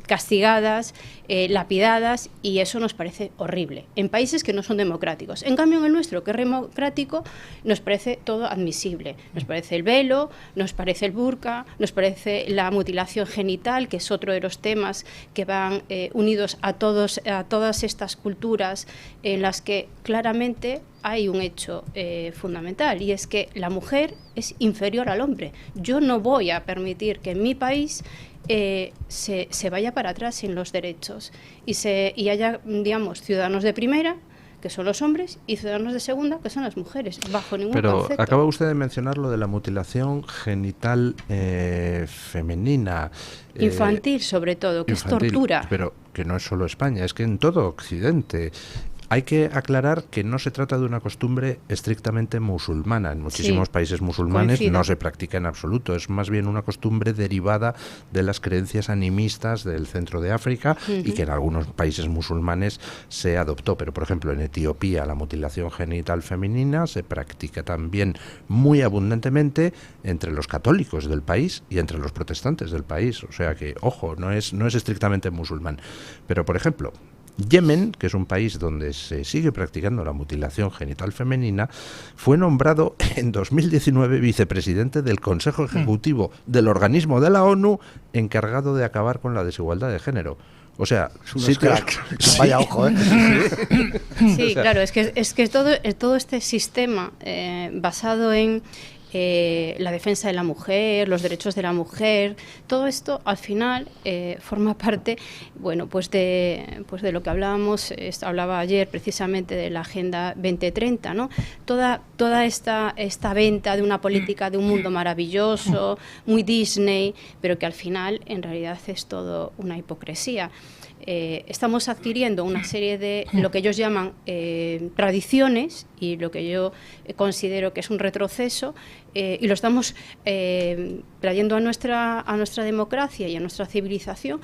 castigadas, lapidadas, y eso nos parece horrible. En países que no son democráticos. En cambio, en el nuestro, que es democrático, nos parece todo admisible. Nos parece el velo, nos parece el burka, nos parece la mutilación genital, que es otro de los temas que van unidos a todas estas culturas en las que claramente hay un hecho fundamental, y es que la mujer es inferior al hombre. Yo no voy a permitir que en mi país se vaya para atrás en los derechos y haya, digamos, ciudadanos de primera, que son los hombres, y ciudadanos de segunda, que son las mujeres, bajo ningún concepto. Pero acaba usted de mencionar lo de la mutilación genital femenina. Infantil, sobre todo, que infantil, es tortura. Pero que no es solo España, es que en todo Occidente. Hay que aclarar que no se trata de una costumbre estrictamente musulmana. En muchísimos países musulmanes no se practica en absoluto. Es más bien una costumbre derivada de las creencias animistas del centro de África y que en algunos países musulmanes se adoptó. Pero, por ejemplo, en Etiopía la mutilación genital femenina se practica también muy abundantemente entre los católicos del país y entre los protestantes del país. O sea que, ojo, no es estrictamente musulmán. Pero, por ejemplo, Yemen, que es un país donde se sigue practicando la mutilación genital femenina, fue nombrado en 2019 vicepresidente del Consejo Ejecutivo del organismo de la ONU encargado de acabar con la desigualdad de género. O sea, vaya ojo, ¿eh? Sí, claro, es que todo este sistema basado en la defensa de la mujer, los derechos de la mujer, todo esto al final forma parte, bueno, pues de lo que hablábamos, hablaba ayer precisamente de la Agenda 2030, ¿no? Toda esta venta de una política de un mundo maravilloso, muy Disney, pero que al final en realidad es todo una hipocresía. Estamos adquiriendo una serie de lo que ellos llaman tradiciones y lo que yo considero que es un retroceso, y lo estamos trayendo a nuestra democracia y a nuestra civilización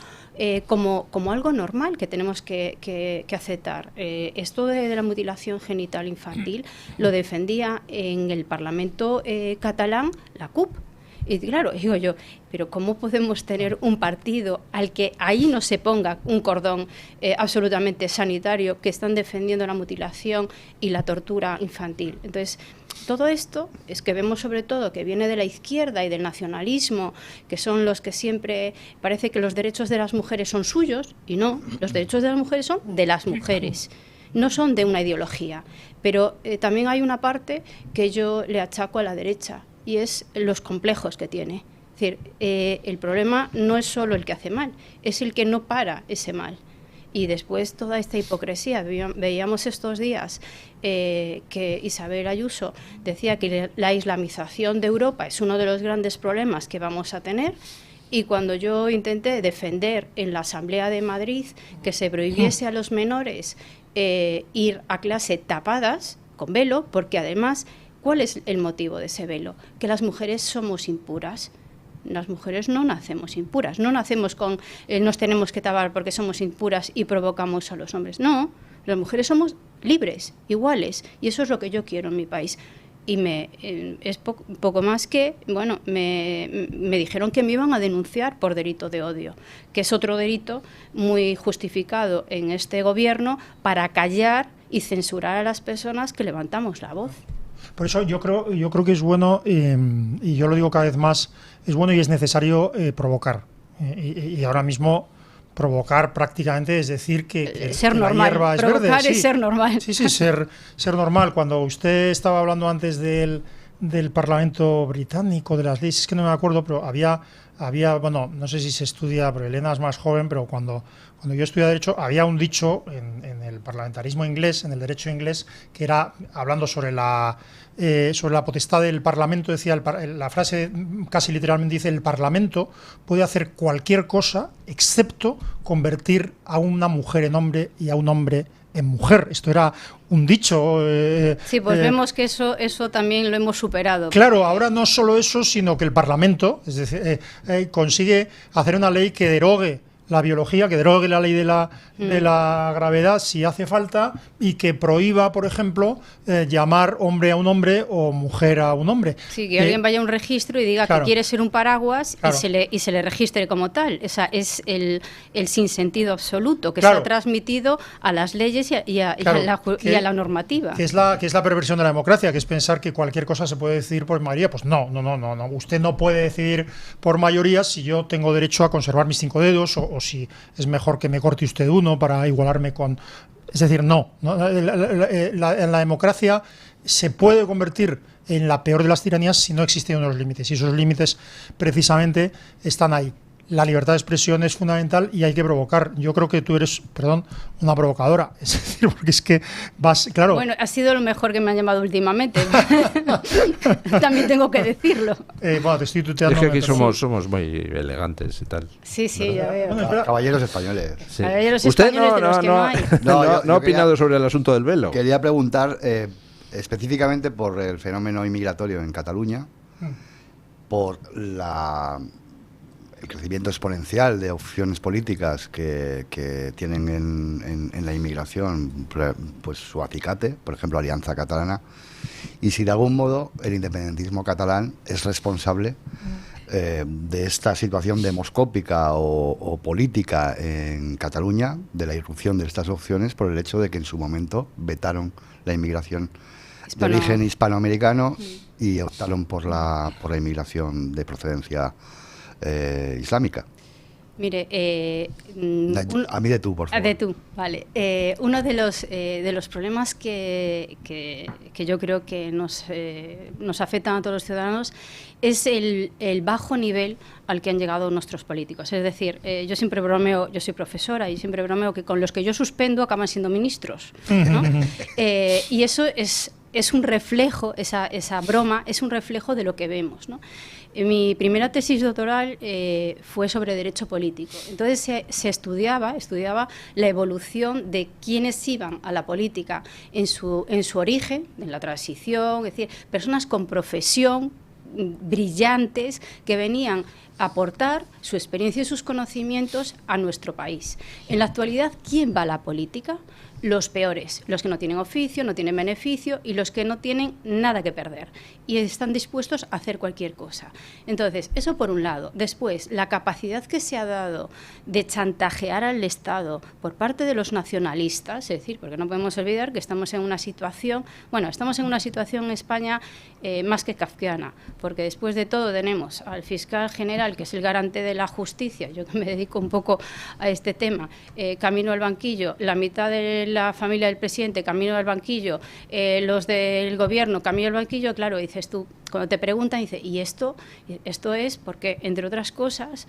como algo normal que tenemos que aceptar. Esto de la mutilación genital infantil lo defendía en el Parlamento catalán la CUP. Y claro, digo yo, pero ¿cómo podemos tener un partido al que ahí no se ponga un cordón absolutamente sanitario, que están defendiendo la mutilación y la tortura infantil? Entonces, todo esto es que vemos sobre todo que viene de la izquierda y del nacionalismo, que son los que siempre parece que los derechos de las mujeres son suyos, y no, los derechos de las mujeres son de las mujeres. No son de una ideología, pero también hay una parte que yo le achaco a la derecha, y es los complejos que tiene. Es decir, el problema no es solo el que hace mal, es el que no para ese mal. Y después toda esta hipocresía. Veíamos estos días que Isabel Ayuso decía que la islamización de Europa es uno de los grandes problemas que vamos a tener. Y cuando yo intenté defender en la Asamblea de Madrid que se prohibiese a los menores ir a clase tapadas, con velo, porque además, ¿cuál es el motivo de ese velo? Que las mujeres somos impuras. Las mujeres no nacemos impuras, no nacemos con nos tenemos que tapar porque somos impuras y provocamos a los hombres. No, las mujeres somos libres, iguales, y eso es lo que yo quiero en mi país. Y es poco más que, bueno, me dijeron que me iban a denunciar por delito de odio, que es otro delito muy justificado en este gobierno para callar y censurar a las personas que levantamos la voz. Por eso yo creo que es bueno, y yo lo digo cada vez más, es bueno y es necesario provocar. Y ahora mismo provocar prácticamente es decir que ser normal. La hierba es provocar verde. Es sí, ser normal. Sí, ser normal. Cuando usted estaba hablando antes del Parlamento británico, de las leyes, es que no me acuerdo, pero había, bueno, no sé si se estudia, pero Elena es más joven, pero cuando yo estudiaba Derecho, había un dicho en el parlamentarismo inglés, en el derecho inglés, que era, hablando sobre la potestad del Parlamento, decía, la frase casi literalmente dice, el Parlamento puede hacer cualquier cosa excepto convertir a una mujer en hombre y a un hombre en mujer. Esto era un dicho. Sí, pues vemos que eso también lo hemos superado. Claro, ahora no solo eso, sino que el Parlamento, es decir, consigue hacer una ley que derogue la biología, que derogue la ley de la gravedad si hace falta, y que prohíba, por ejemplo, llamar hombre a un hombre o mujer a un hombre. Sí, que alguien vaya a un registro y diga, claro, que quiere ser un paraguas, claro, y se le registre como tal. Esa es el sinsentido absoluto que, claro, se ha transmitido a las leyes y a la normativa. Que es la perversión de la democracia, que es pensar que cualquier cosa se puede decidir por mayoría. Pues no. Usted no puede decidir por mayoría si yo tengo derecho a conservar mis 5 dedos o si es mejor que me corte usted uno para igualarme con... Es decir, no. En la democracia se puede convertir en la peor de las tiranías si no existen unos límites, y esos límites precisamente están ahí. La libertad de expresión es fundamental y hay que provocar. Yo creo que tú eres, una provocadora. Es decir, porque es que vas, claro... Bueno, ha sido lo mejor que me han llamado últimamente. También tengo que decirlo. Bueno, te estoy tuteando. Es que aquí somos muy elegantes y tal. Sí, ya veo. Bueno, caballeros españoles. Sí. Caballeros Usted españoles de los que no hay. No ha opinado sobre el asunto del velo. Quería preguntar específicamente por el fenómeno inmigratorio en Cataluña, por el crecimiento exponencial de opciones políticas que tienen en la inmigración, pues su acicate, por ejemplo, Alianza Catalana, y si de algún modo el independentismo catalán es responsable de esta situación demoscópica o política en Cataluña, de la irrupción de estas opciones, por el hecho de que en su momento vetaron la inmigración de origen hispanoamericano y optaron por la inmigración de procedencia islámica. Mire, a mí de tú, por favor. De tú, vale. Uno de los problemas que yo creo que nos afectan a todos los ciudadanos es el bajo nivel al que han llegado nuestros políticos. Es decir, yo siempre bromeo, yo soy profesora y siempre bromeo que con los que yo suspendo acaban siendo ministros, ¿no? Y eso es un reflejo, esa broma es un reflejo de lo que vemos, ¿no? Mi primera tesis doctoral fue sobre derecho político. Entonces se estudiaba la evolución de quienes iban a la política en su origen, en la transición, es decir, personas con profesión, brillantes, que venían a aportar su experiencia y sus conocimientos a nuestro país. En la actualidad, ¿quién va a la política? Los peores, los que no tienen oficio, no tienen beneficio y los que no tienen nada que perder y están dispuestos a hacer cualquier cosa. Entonces, eso por un lado. Después, la capacidad que se ha dado de chantajear al Estado por parte de los nacionalistas, es decir, porque no podemos olvidar que estamos en una situación en España más que kafkiana, porque después de todo tenemos al fiscal general, que es el garante de la justicia, yo que me dedico un poco a este tema, camino al banquillo, la mitad de la familia del presidente camino al banquillo, los del gobierno camino al banquillo, claro, dices tú, cuando te preguntan, dice, ¿y esto? Esto es porque, entre otras cosas,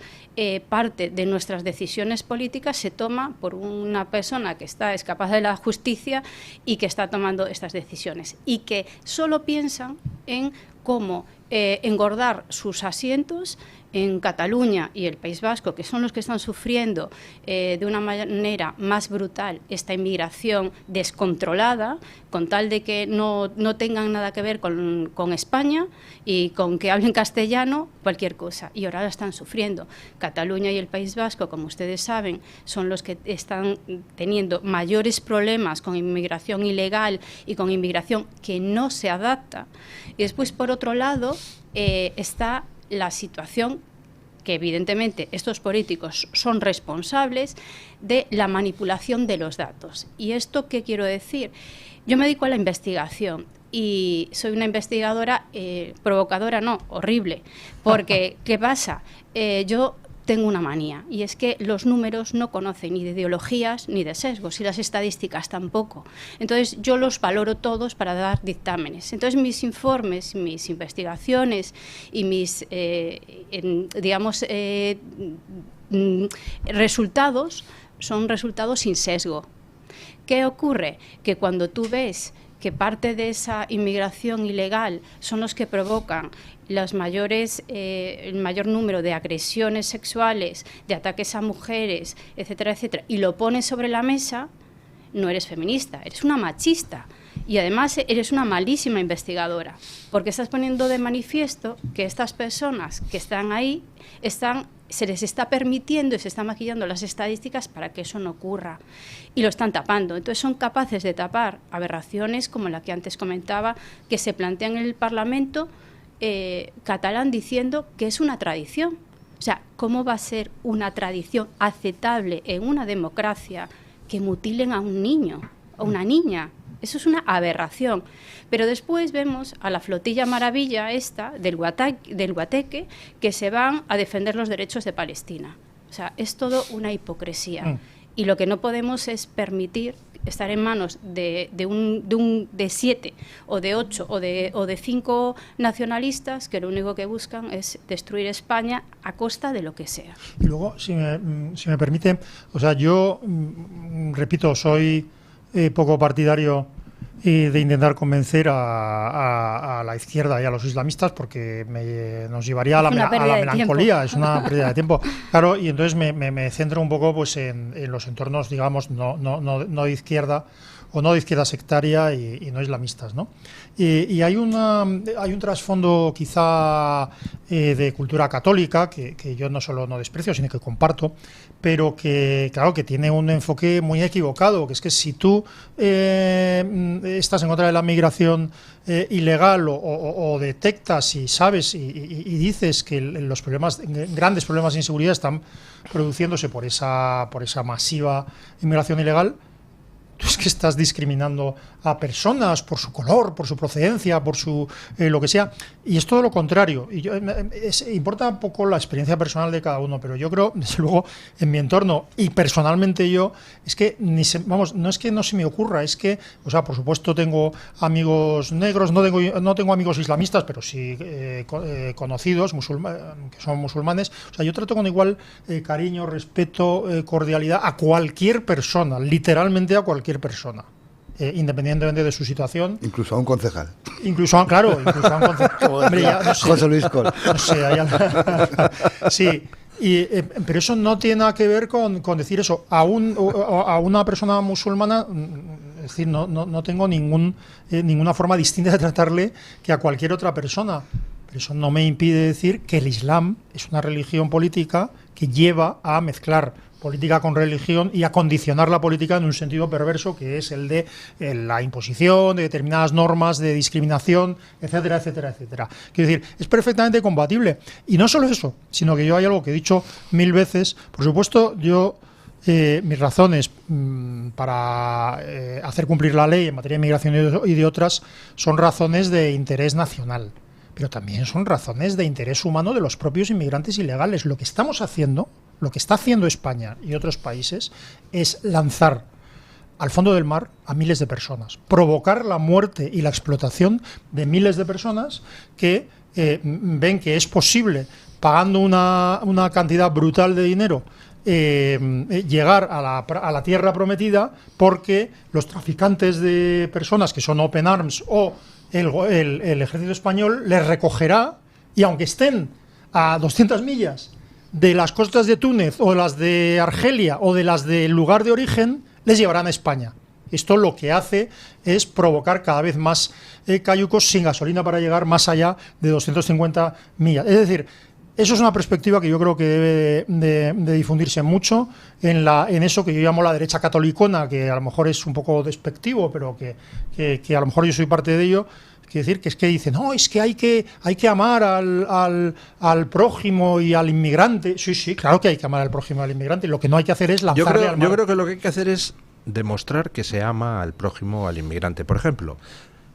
parte de nuestras decisiones políticas se toma por una persona que está escapada de la justicia y que está tomando estas decisiones y que solo piensan en cómo engordar sus asientos en Cataluña y el País Vasco, que son los que están sufriendo de una manera más brutal esta inmigración descontrolada, con tal de que no tengan nada que ver con España y con que hablen castellano, cualquier cosa. Y ahora la están sufriendo. Cataluña y el País Vasco, como ustedes saben, son los que están teniendo mayores problemas con inmigración ilegal y con inmigración que no se adapta. Y después, por otro lado, está la situación que evidentemente estos políticos son responsables de la manipulación de los datos. ¿Y esto qué quiero decir? Yo me dedico a la investigación y soy una investigadora provocadora, no, horrible, porque ¿qué pasa? Yo tengo una manía y es que los números no conocen ni de ideologías ni de sesgos y las estadísticas tampoco. Entonces yo los valoro todos para dar dictámenes. Entonces mis informes, mis investigaciones y mis, resultados son resultados sin sesgo. ¿Qué ocurre? Que cuando tú ves que parte de esa inmigración ilegal son los que provocan el mayor número de agresiones sexuales, de ataques a mujeres, etcétera, etcétera, y lo pones sobre la mesa, no eres feminista, eres una machista. Y además eres una malísima investigadora, porque estás poniendo de manifiesto que estas personas que están ahí se les está permitiendo y se están maquillando las estadísticas para que eso no ocurra. Y lo están tapando. Entonces son capaces de tapar aberraciones como la que antes comentaba, que se plantean en el Parlamento catalán diciendo que es una tradición. O sea, ¿cómo va a ser una tradición aceptable en una democracia que mutilen a un niño o una niña? Eso es una aberración. Pero después vemos a la flotilla maravilla esta del Guateque que se van a defender los derechos de Palestina. O sea, es todo una hipocresía. Y lo que no podemos es permitir estar en manos de 7 o de 8 o de 5 nacionalistas que lo único que buscan es destruir España a costa de lo que sea. Y luego, si me permite, o sea, yo repito, soy poco partidario de intentar convencer a la izquierda y a los islamistas porque nos llevaría a la melancolía, es una pérdida de tiempo. Claro, y entonces me centro un poco pues en los entornos, digamos, no de izquierda o no de izquierda sectaria y no islamistas, ¿no? Y hay un trasfondo quizá de cultura católica que yo no solo no desprecio, sino que comparto, pero que, claro, que tiene un enfoque muy equivocado, que es que si tú estás en contra de la migración ilegal o detectas y sabes y dices que los grandes problemas de inseguridad están produciéndose por esa masiva inmigración ilegal, tú es que estás discriminando a personas por su color, por su procedencia, por su lo que sea, y es todo lo contrario. Y importa poco la experiencia personal de cada uno, pero yo creo, desde luego, en mi entorno y personalmente yo, es que no es que no se me ocurra, es que, o sea, por supuesto tengo amigos negros, no tengo amigos islamistas, pero sí conocidos que son musulmanes. O sea, yo trato con igual cariño, respeto, cordialidad a cualquier persona, literalmente a cualquier persona. Independientemente de su situación. Incluso a un concejal. Incluso a un concejal. Hombre, ya, no sé, José Luis Col. No sé, sí. Pero eso no tiene nada que ver con decir eso. A una persona musulmana, es decir, no tengo ninguna forma distinta de tratarle que a cualquier otra persona. Pero eso no me impide decir que el Islam es una religión política que lleva a mezclar política con religión y a condicionar la política en un sentido perverso, que es el de la imposición de determinadas normas de discriminación, etcétera, etcétera, etcétera. Quiero decir, es perfectamente compatible. Y no solo eso, sino que yo hay algo que he dicho 1000 veces. Por supuesto, mis razones para hacer cumplir la ley en materia de inmigración y de otras son razones de interés nacional, pero también son razones de interés humano de los propios inmigrantes ilegales. Lo que está haciendo España y otros países es lanzar al fondo del mar a miles de personas, provocar la muerte y la explotación de miles de personas que ven que es posible, pagando una cantidad brutal de dinero, llegar a la tierra prometida, porque los traficantes de personas, que son Open Arms o el ejército español, les recogerá, y aunque estén a 200 millas de las costas de Túnez o las de Argelia o de las del lugar de origen, les llevarán a España. Esto lo que hace es provocar cada vez más cayucos sin gasolina para llegar más allá de 250 millas. Es decir, eso es una perspectiva que yo creo que debe de difundirse mucho en eso que yo llamo la derecha catolicona, que a lo mejor es un poco despectivo, pero que a lo mejor yo soy parte de ello. Quiere decir que es que dicen, no, es que hay que amar al prójimo y al inmigrante. Sí, claro que hay que amar al prójimo y al inmigrante. Lo que no hay que hacer es lanzarle al mar. Yo creo que lo que hay que hacer es demostrar que se ama al prójimo o al inmigrante. Por ejemplo,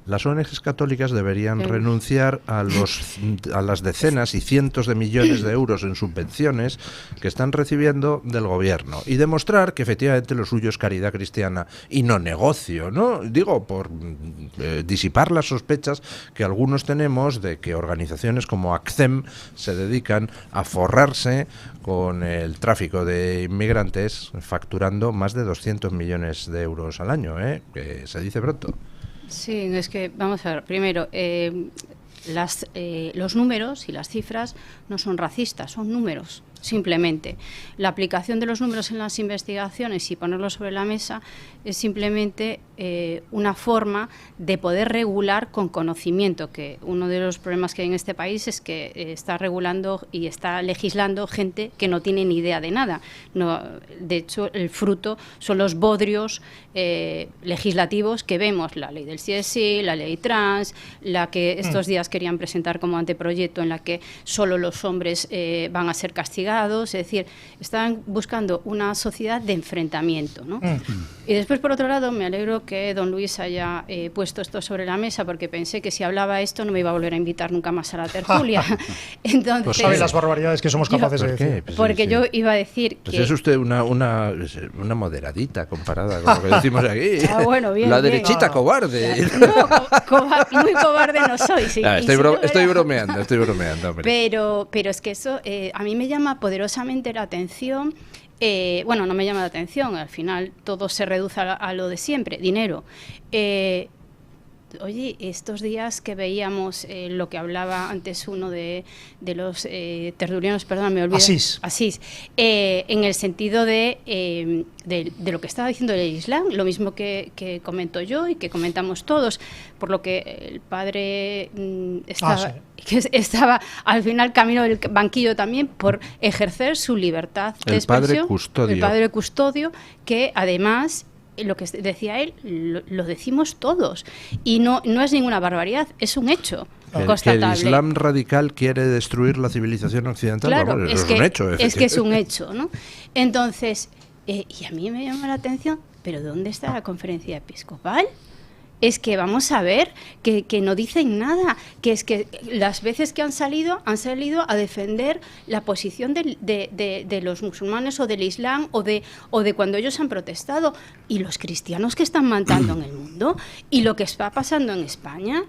las ONGs católicas deberían renunciar a las decenas y cientos de millones de euros en subvenciones que están recibiendo del gobierno y demostrar que efectivamente lo suyo es caridad cristiana y no negocio, ¿no? Digo, por disipar las sospechas que algunos tenemos de que organizaciones como ACCEM se dedican a forrarse con el tráfico de inmigrantes, facturando más de 200 millones de euros al año, que se dice pronto. Sí, es que, vamos a ver, primero, los números y las cifras no son racistas, son números, simplemente. La aplicación de los números en las investigaciones y ponerlos sobre la mesa es simplemente una forma de poder regular con conocimiento, que uno de los problemas que hay en este país es que está regulando y está legislando gente que no tiene ni idea de nada. No, de hecho, el fruto son los bodrios legislativos que vemos, la ley del CSI, la ley trans, la que estos días querían presentar como anteproyecto, en la que solo los hombres van a ser castigados. Es decir, están buscando una sociedad de enfrentamiento, ¿no? Y después, por otro lado, me alegro que don Luis haya puesto esto sobre la mesa, porque pensé que si hablaba esto no me iba a volver a invitar nunca más a la tertulia. Entonces, pues sabe las barbaridades que somos capaces de decir. Pues porque yo iba a decir pues que... es usted una moderadita comparada con lo que decimos aquí. Bueno, bien, la bien. derechita cobarde. No, muy cobarde no soy. Sí, estoy bromeando. Hombre. Pero es que eso a mí me llama poderosamente la atención. Bueno, no me llama la atención, al final todo se reduce a lo de siempre, dinero. Oye, estos días que veíamos lo que hablaba antes uno de los tertulianos, perdón, me olvidé. Asís. En el sentido de lo que estaba diciendo el Islam, lo mismo que comento yo y que comentamos todos, por lo que el padre estaba al final camino del banquillo también por ejercer su libertad de expresión. El padre custodio, que además lo que decía él, lo decimos todos. Y no es ninguna barbaridad, es un hecho constatable. Que el Islam radical quiere destruir la civilización occidental, claro, vamos, es un hecho. Es que es un hecho, ¿no? Entonces, y a mí me llama la atención, ¿pero dónde está la conferencia episcopal? Es que vamos a ver que no dicen nada, que es que las veces que han salido a defender la posición de los musulmanes o del Islam o de cuando ellos han protestado, y los cristianos que están matando en el mundo y lo que está pasando en España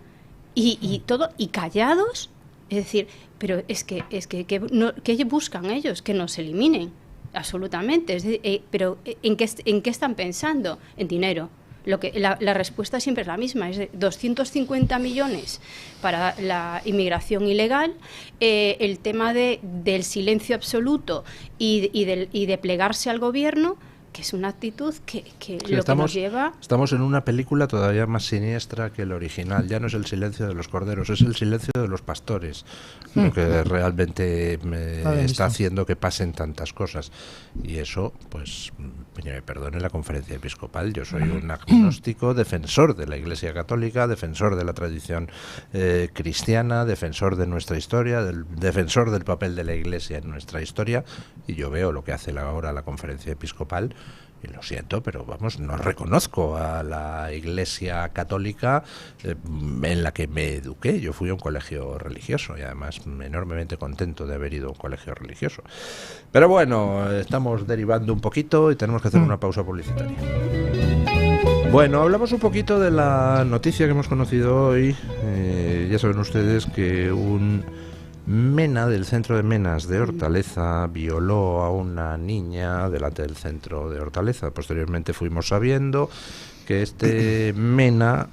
y todo, y callados. Es decir, pero ¿qué buscan ellos? Que nos eliminen, absolutamente. Es decir, pero ¿en qué están pensando? En dinero. La respuesta siempre es la misma, es de 250 millones para la inmigración ilegal, el tema del silencio absoluto y de plegarse al gobierno, que es una actitud que lo que nos lleva... Estamos en una película todavía más siniestra que el original. Ya no es el silencio de los corderos, es el silencio de los pastores, lo que realmente está haciendo que pasen tantas cosas. Y eso, pues, me perdone la conferencia episcopal, yo soy un agnóstico, defensor de la Iglesia Católica, defensor de la tradición cristiana, defensor de nuestra historia, defensor del papel de la Iglesia en nuestra historia, y yo veo lo que hace ahora la conferencia episcopal. Y lo siento, pero vamos, no reconozco a la Iglesia Católica en la que me eduqué. Yo fui a un colegio religioso y además enormemente contento de haber ido a un colegio religioso. Pero bueno, estamos derivando un poquito y tenemos que hacer una pausa publicitaria. Bueno, hablamos un poquito de la noticia que hemos conocido hoy. Ya saben ustedes que un MENA del centro de Menas de Hortaleza violó a una niña delante del centro de Hortaleza. Posteriormente fuimos sabiendo que este MENA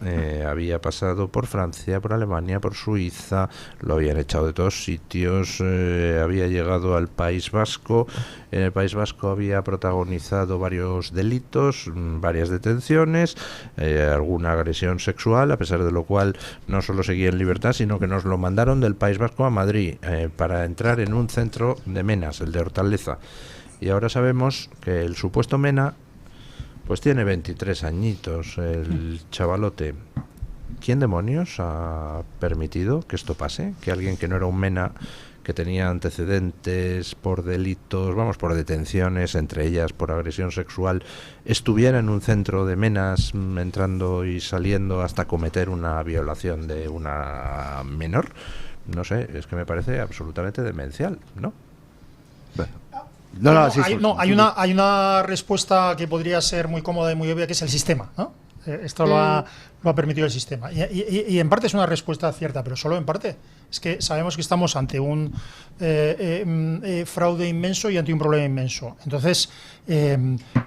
había pasado por Francia, por Alemania, por Suiza, lo habían echado de todos sitios, había llegado al País Vasco. En el País Vasco había protagonizado varios delitos, varias detenciones, alguna agresión sexual, a pesar de lo cual no solo seguía en libertad, sino que nos lo mandaron del País Vasco a Madrid para entrar en un centro de Menas, el de Hortaleza. Y ahora sabemos que el supuesto MENA pues tiene 23 añitos, el chavalote. ¿Quién demonios ha permitido que esto pase? Que alguien que no era un MENA, que tenía antecedentes por delitos, por detenciones, entre ellas por agresión sexual, estuviera en un centro de Menas, entrando y saliendo hasta cometer una violación de una menor. No sé, es que me parece absolutamente demencial, ¿no? Hay una respuesta que podría ser muy cómoda y muy obvia, que es el sistema, ¿no? Esto lo ha permitido el sistema. Y en parte es una respuesta cierta, pero solo en parte. Es que sabemos que estamos ante un fraude inmenso y ante un problema inmenso. Entonces,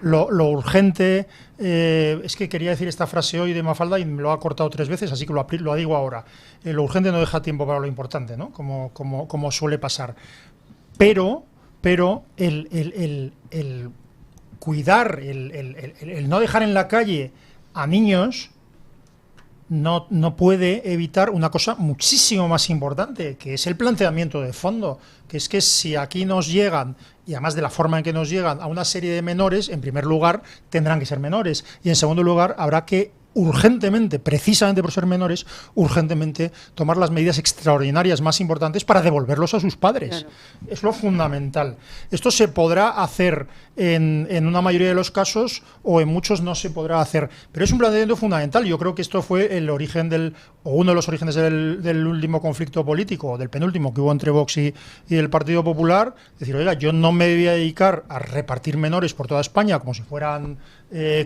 lo urgente... es que quería decir esta frase hoy de Mafalda y me lo ha cortado 3 veces, así que lo digo ahora. Lo urgente no deja tiempo para lo importante, ¿no? Como suele pasar. Pero el cuidar, el no dejar en la calle a niños no puede evitar una cosa muchísimo más importante, que es el planteamiento de fondo, que es que si aquí nos llegan, y además de la forma en que nos llegan, a una serie de menores, en primer lugar tendrán que ser menores, y en segundo lugar habrá que urgentemente, precisamente por ser menores, urgentemente tomar las medidas extraordinarias más importantes para devolverlos a sus padres. Claro. Es lo fundamental. Esto se podrá hacer en una mayoría de los casos o en muchos no se podrá hacer, pero es un planteamiento fundamental. Yo creo que esto fue el origen uno de los orígenes del último conflicto político, del penúltimo que hubo entre Vox y el Partido Popular. Decir, oiga, yo no me voy a dedicar a repartir menores por toda España como si fueran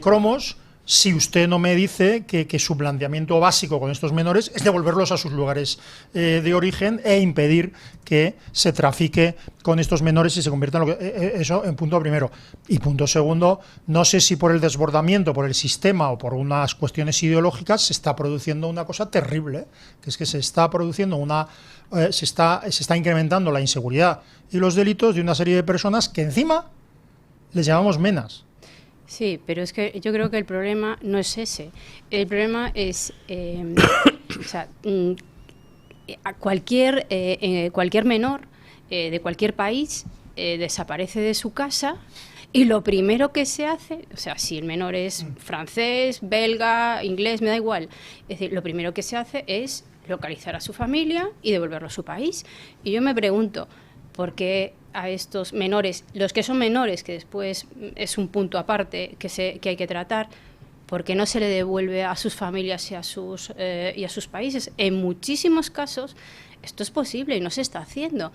cromos, si usted no me dice que su planteamiento básico con estos menores es devolverlos a sus lugares de origen e impedir que se trafique con estos menores y se convierta en eso en punto primero. Y punto segundo, no sé si por el desbordamiento, por el sistema o por unas cuestiones ideológicas se está produciendo una cosa terrible, que es que se está produciendo se está incrementando la inseguridad y los delitos de una serie de personas que encima les llamamos menas. Sí, pero es que yo creo que el problema no es ese. El problema es a cualquier menor de cualquier país desaparece de su casa Y lo primero que se hace, o sea, si el menor es francés, belga, inglés, me da igual, es decir, lo primero que se hace es localizar a su familia y devolverlo a su país. Y yo me pregunto, ¿por qué a estos menores, los que son menores, que después es un punto aparte que hay que tratar, ¿por qué no se le devuelve a sus familias y a sus países? En muchísimos casos esto es posible y no se está haciendo.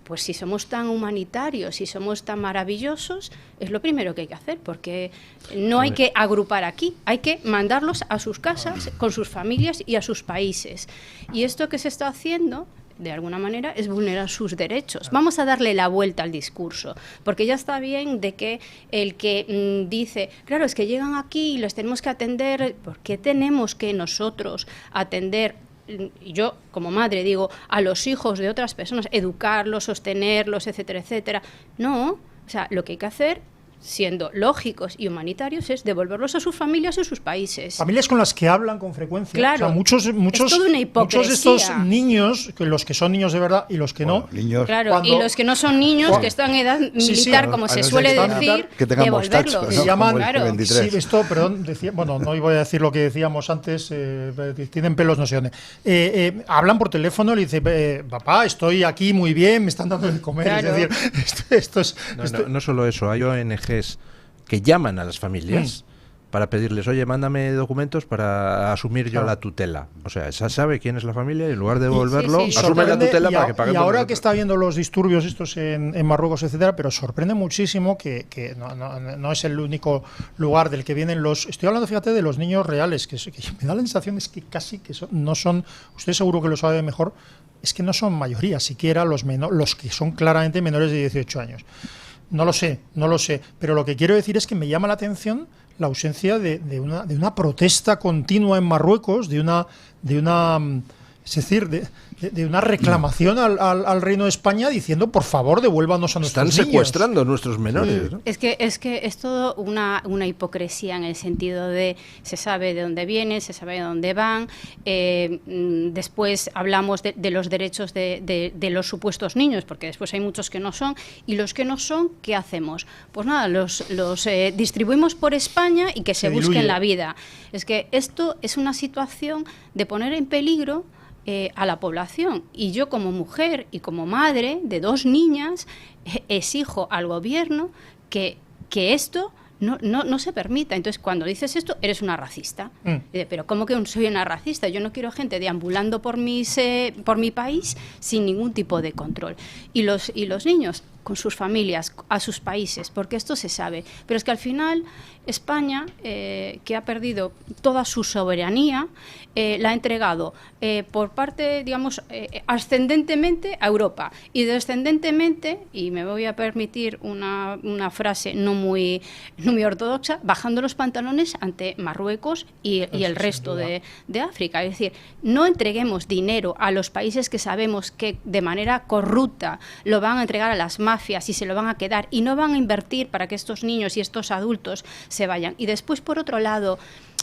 Pues si somos tan humanitarios, si somos tan maravillosos, es lo primero que hay que hacer, porque no hay que agrupar aquí, hay que mandarlos a sus casas con sus familias y a sus países. Y esto que se está haciendo, de alguna manera, es vulnerar sus derechos. Vamos a darle la vuelta al discurso, porque ya está bien de que el que dice, claro, es que llegan aquí y les tenemos que atender, ¿por qué tenemos que nosotros atender? Y yo, como madre, digo, a los hijos de otras personas, educarlos, sostenerlos, etcétera, etcétera. No, o sea, lo que hay que hacer, siendo lógicos y humanitarios, es devolverlos a sus familias y a sus países. Familias con las que hablan con frecuencia. Claro, o sea, muchos de estos niños, los que son niños de verdad y los que no. Niños. Claro, y los que no son niños, que están en edad militar, como se suele decir, que tengan devolverlos. mostacho, ¿no? Llaman, Claro. sí, esto, perdón, bueno, no iba a decir lo que decíamos antes, tienen pelos no sé dónde. Hablan por teléfono y le dice, papá, estoy aquí muy bien, me están dando de comer. Claro. Es decir, esto es... No solo eso, hay ONGs que llaman a las familias para pedirles, oye, mándame documentos para asumir yo la tutela. O sea, esa sabe quién es la familia y en lugar de devolverlo, asume la tutela para que pague. Y ahora que está viendo los disturbios estos en Marruecos, etcétera, pero sorprende muchísimo que no es el único lugar del que vienen los... Estoy hablando, fíjate, de los niños reales, que me da la sensación es que casi que no son... Usted seguro que lo sabe mejor, es que no son mayoría, siquiera los que son claramente menores de 18 años. No lo sé, pero lo que quiero decir es que me llama la atención la ausencia de una protesta continua en Marruecos, de una reclamación al Reino de España diciendo, por favor, devuélvanos a nuestros niños. Están secuestrando a nuestros menores, ¿no? Es que es todo una hipocresía, en el sentido de se sabe de dónde vienen, se sabe de dónde van. Después hablamos de los derechos de los supuestos niños, porque después hay muchos que no son, y los que no son, ¿qué hacemos? Pues nada, los distribuimos por España y que se busquen la vida. Es que esto es una situación de poner en peligro a la población, y yo, como mujer y como madre de 2 niñas, exijo al gobierno que esto no se permita. Entonces, cuando dices esto, eres una racista. Pero ¿cómo que soy una racista? Yo no quiero gente deambulando por mi país sin ningún tipo de control. Y los niños con sus familias, a sus países, porque esto se sabe. Pero es que al final España, que ha perdido toda su soberanía, la ha entregado por parte, digamos, ascendentemente a Europa, y descendentemente, y me voy a permitir una frase no muy ortodoxa, bajando los pantalones ante Marruecos y el resto de África. Es decir, no entreguemos dinero a los países que sabemos que de manera corrupta lo van a entregar a las mafias y se lo van a quedar, y no van a invertir para que estos niños y estos adultos se vayan. Y después, por otro lado,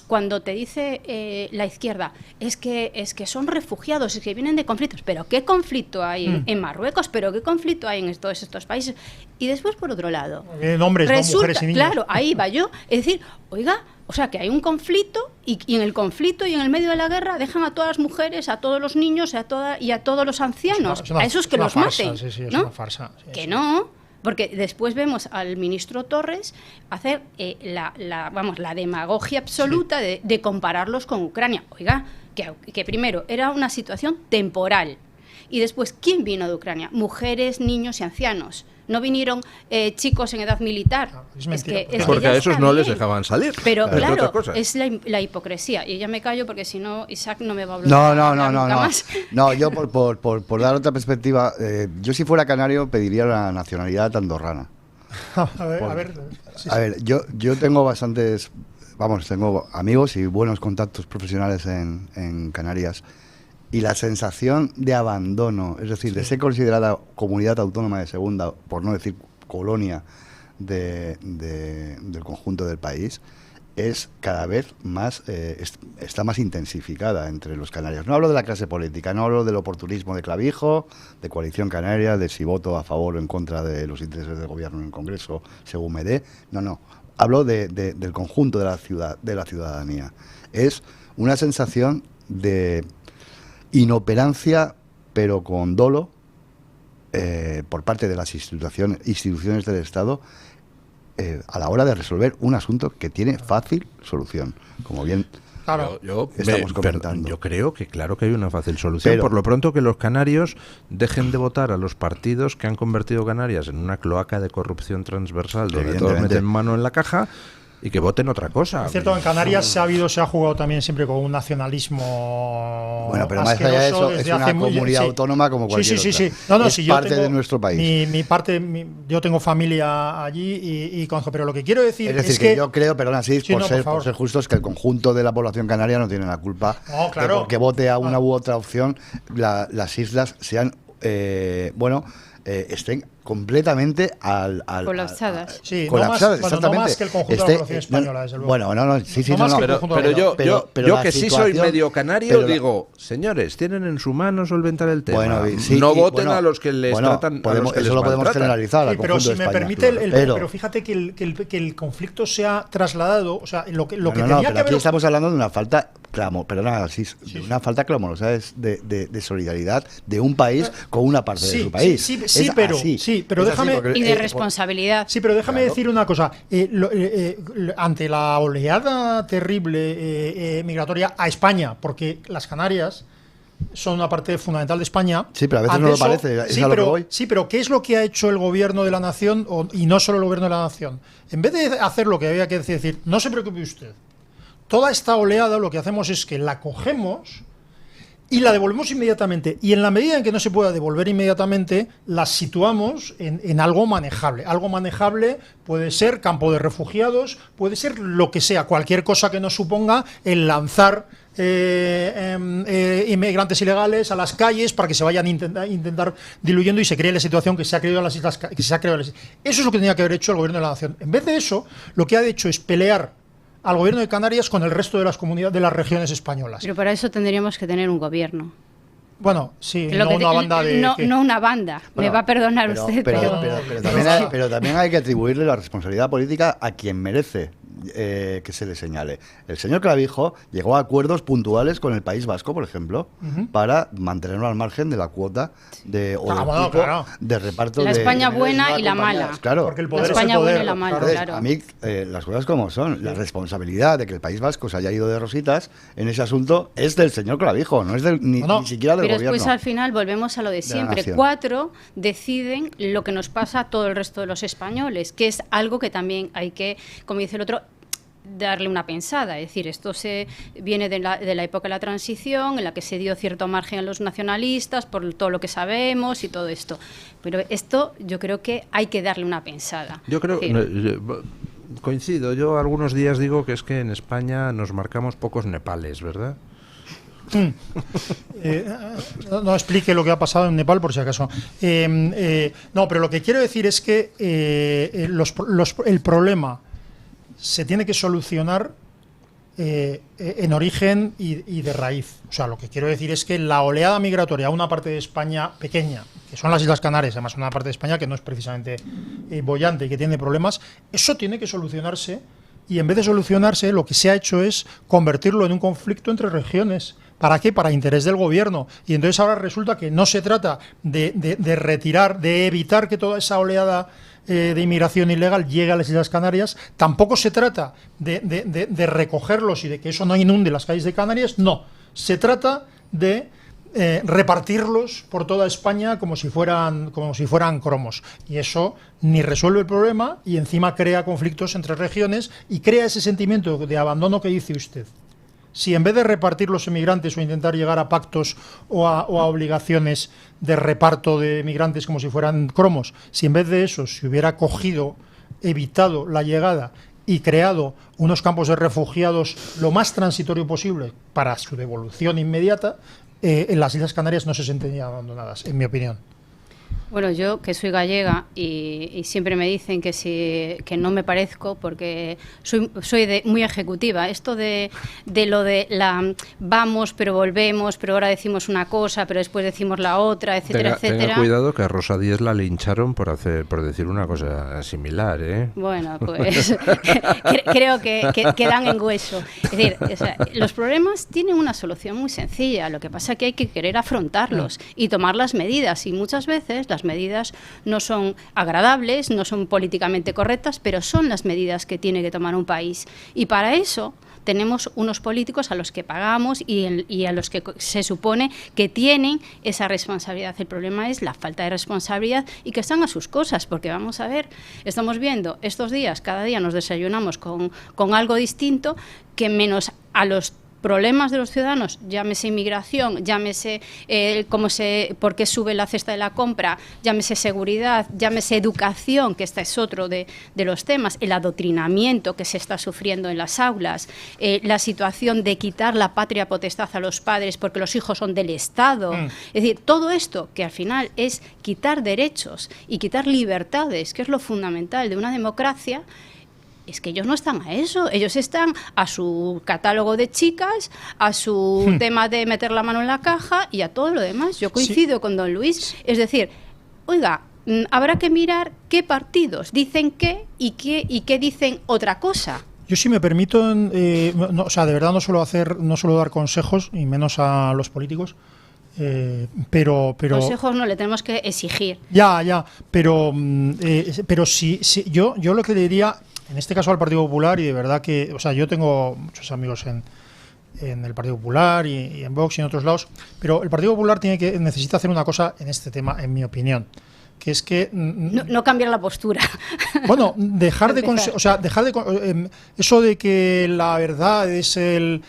cuando te dice la izquierda, es que son refugiados, es que vienen de conflictos, pero ¿qué conflicto hay en Marruecos? ¿Pero qué conflicto hay en todos estos países? Y después, por otro lado, hombres, resulta, mujeres y niños. Claro, ahí va yo, es decir, oiga, o sea, que hay un conflicto, y en el conflicto y en el medio de la guerra dejan a todas las mujeres, a todos los niños y a todos los ancianos, a esos que los maten. Sí, ¿no? Es una farsa. Que no, porque después vemos al ministro Torres hacer la demagogia absoluta de compararlos con Ucrania. Oiga, que primero era una situación temporal, y después, ¿quién vino de Ucrania? Mujeres, niños y ancianos. No vinieron chicos en edad militar. Porque a esos no les dejaban salir. Pero claro, es la hipocresía. Y ya me callo, porque si no, Isaac no me va a hablar nunca más. No, yo por dar otra perspectiva, yo si fuera canario pediría la nacionalidad andorrana. A ver, yo tengo bastantes, tengo amigos y buenos contactos profesionales en Canarias. Y la sensación de abandono, es decir, de ser considerada comunidad autónoma de segunda, por no decir colonia del conjunto del país, es cada vez más, está más intensificada entre los canarios. No hablo de la clase política, no hablo del oportunismo de Clavijo, de Coalición Canaria, de si voto a favor o en contra de los intereses del gobierno en el Congreso, según me dé. No. Hablo del conjunto de la ciudadanía. Es una sensación de inoperancia, pero con dolo, por parte de las instituciones del Estado, a la hora de resolver un asunto que tiene fácil solución, como bien Claro. estamos comentando. Yo creo que claro que hay una fácil solución. Por lo pronto que los canarios dejen de votar a los partidos que han convertido Canarias en una cloaca de corrupción transversal donde todos meten mano en la caja y que voten otra cosa. Es cierto, en Canarias se ha jugado también siempre con un nacionalismo. Bueno, pero más allá de eso, es una comunidad autónoma como cualquier otra. Sí. Es parte de nuestro país. Yo tengo familia allí y conozco, pero lo que quiero decir es que yo creo, perdona, por ser justos, que el conjunto de la población canaria no tiene la culpa de porque vote a una u otra opción, las islas sean, estén completamente colapsadas. Colapsadas, exactamente. No más que el conjunto de la población española, desde luego. Pero yo que sí soy medio canario, digo, señores, tienen en su mano solventar el tema. No voten a los que les tratan. Eso lo podemos generalizar. Sí, pero si me permite, pero fíjate que el conflicto se ha trasladado, o sea, lo que tenía que haber. Aquí estamos hablando de una falta una falta clamorosa de solidaridad de un país con una parte de su país. Pero déjame y de responsabilidad. Sí, pero déjame decir una cosa. Ante la oleada terrible migratoria a España, porque las Canarias son una parte fundamental de España. Sí, pero a veces no lo parece. Sí, pero ¿qué es lo que ha hecho el gobierno de la nación y no solo el gobierno de la nación? En vez de hacer lo que había que decir, no se preocupe usted. Toda esta oleada lo que hacemos es que la cogemos y la devolvemos inmediatamente. Y en la medida en que no se pueda devolver inmediatamente, la situamos en algo manejable. Algo manejable puede ser campo de refugiados, puede ser lo que sea, cualquier cosa que nos suponga el lanzar inmigrantes ilegales a las calles para que se vayan a intentar diluyendo y se cree la situación que se ha creado en las islas. Eso es lo que tenía que haber hecho el gobierno de la nación. En vez de eso, lo que ha hecho es pelear al gobierno de Canarias con el resto de las comunidades de las regiones españolas. Pero para eso tendríamos que tener un gobierno. Bueno, sí, no una banda de... No una banda, me va a perdonar usted. Pero también hay que atribuirle la responsabilidad política a quien merece que se le señale. El señor Clavijo llegó a acuerdos puntuales con el País Vasco, por ejemplo, para mantenerlo al margen de la cuota de reparto de... La España buena y la mala. Claro. Porque el poder la España es el poder. Buena y la mala, Entonces, claro. a mí, las cosas como son, la responsabilidad de que el País Vasco se haya ido de rositas en ese asunto es del señor Clavijo, no es ni siquiera del Pero gobierno. Después al final volvemos a lo de siempre. 4 deciden lo que nos pasa a todo el resto de los españoles, que es algo que también hay que, como dice el otro, darle una pensada. Es decir, esto viene de la época de la transición, en la que se dio cierto margen a los nacionalistas por todo lo que sabemos y todo esto. Pero esto yo creo que hay que darle una pensada. Yo creo... coincido. Yo algunos días digo que es que en España nos marcamos pocos Nepales, ¿verdad? No explique lo que ha pasado en Nepal, por si acaso. No, pero lo que quiero decir es que el problema se tiene que solucionar en origen y de raíz. O sea, lo que quiero decir es que la oleada migratoria a una parte de España pequeña, que son las Islas Canarias, además una parte de España que no es precisamente boyante y que tiene problemas, eso tiene que solucionarse. Y en vez de solucionarse, lo que se ha hecho es convertirlo en un conflicto entre regiones. ¿Para qué? Para interés del gobierno. Y entonces ahora resulta que no se trata de retirar, de evitar que toda esa oleada de inmigración ilegal llegue a las Islas Canarias. Tampoco se trata de recogerlos y de que eso no inunde las calles de Canarias. No. Se trata de repartirlos por toda España como si fueran cromos. Y eso ni resuelve el problema y encima crea conflictos entre regiones y crea ese sentimiento de abandono que dice usted. Si en vez de repartir los emigrantes o intentar llegar a pactos o a obligaciones de reparto de emigrantes como si fueran cromos, si en vez de eso se hubiera evitado la llegada y creado unos campos de refugiados lo más transitorio posible para su devolución inmediata, en las Islas Canarias no se sentirían abandonadas, en mi opinión. Bueno, yo que soy gallega y siempre me dicen que no me parezco porque soy muy ejecutiva. Esto de lo de la vamos, pero volvemos, pero ahora decimos una cosa, pero después decimos la otra, etcétera, etcétera. Tenga cuidado que a Rosa Díez la lincharon por decir una cosa similar, ¿eh? Bueno, pues creo que dan en hueso. Es decir, o sea, los problemas tienen una solución muy sencilla. Lo que pasa es que hay que querer afrontarlos y tomar las medidas. Y muchas veces las medidas no son agradables, no son políticamente correctas, pero son las medidas que tiene que tomar un país. Y para eso tenemos unos políticos a los que pagamos y a los que se supone que tienen esa responsabilidad. El problema es la falta de responsabilidad y que están a sus cosas, porque vamos a ver, estamos viendo estos días, cada día nos desayunamos con algo distinto, que menos a los problemas de los ciudadanos, llámese inmigración, llámese por qué sube la cesta de la compra, llámese seguridad, llámese educación, que este es otro de los temas, el adoctrinamiento que se está sufriendo en las aulas, la situación de quitar la patria potestad a los padres porque los hijos son del Estado. Es decir, todo esto que al final es quitar derechos y quitar libertades, que es lo fundamental de una democracia. Es que ellos no están a eso, ellos están a su catálogo de chicas, a su tema de meter la mano en la caja y a todo lo demás. Yo coincido con don Luis, es decir, oiga, habrá que mirar qué partidos dicen qué y qué dicen otra cosa. Yo, si me permito, o sea, de verdad no suelo dar consejos, y menos a los políticos, pero consejos no le tenemos que exigir. Ya, pero sí, yo lo que le diría, en este caso al Partido Popular, y de verdad que, o sea, yo tengo muchos amigos en el Partido Popular y en Vox y en otros lados, pero el Partido Popular necesita hacer una cosa en este tema, en mi opinión, que es que no cambiar la postura. Bueno, dejar de eso de que la verdad es el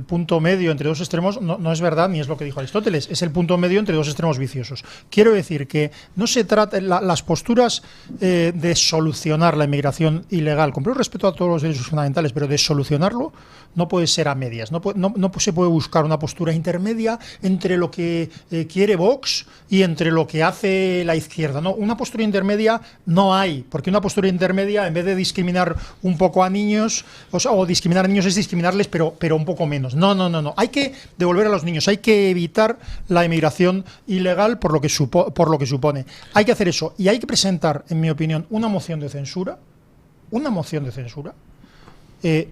punto medio entre dos extremos, no es verdad, ni es lo que dijo Aristóteles, es el punto medio entre dos extremos viciosos. Quiero decir que no se trata, las posturas de solucionar la inmigración ilegal, con pleno respeto a todos los derechos fundamentales, pero de solucionarlo no puede ser a medias, no se puede buscar una postura intermedia entre lo que quiere Vox y entre lo que hace la izquierda. No, una postura intermedia no hay, porque una postura intermedia, en vez de discriminar un poco a niños, o discriminar a niños es discriminarles, pero un poco menos. No. Hay que devolver a los niños, hay que evitar la inmigración ilegal por lo que supone. Hay que hacer eso y hay que presentar, en mi opinión, una moción de censura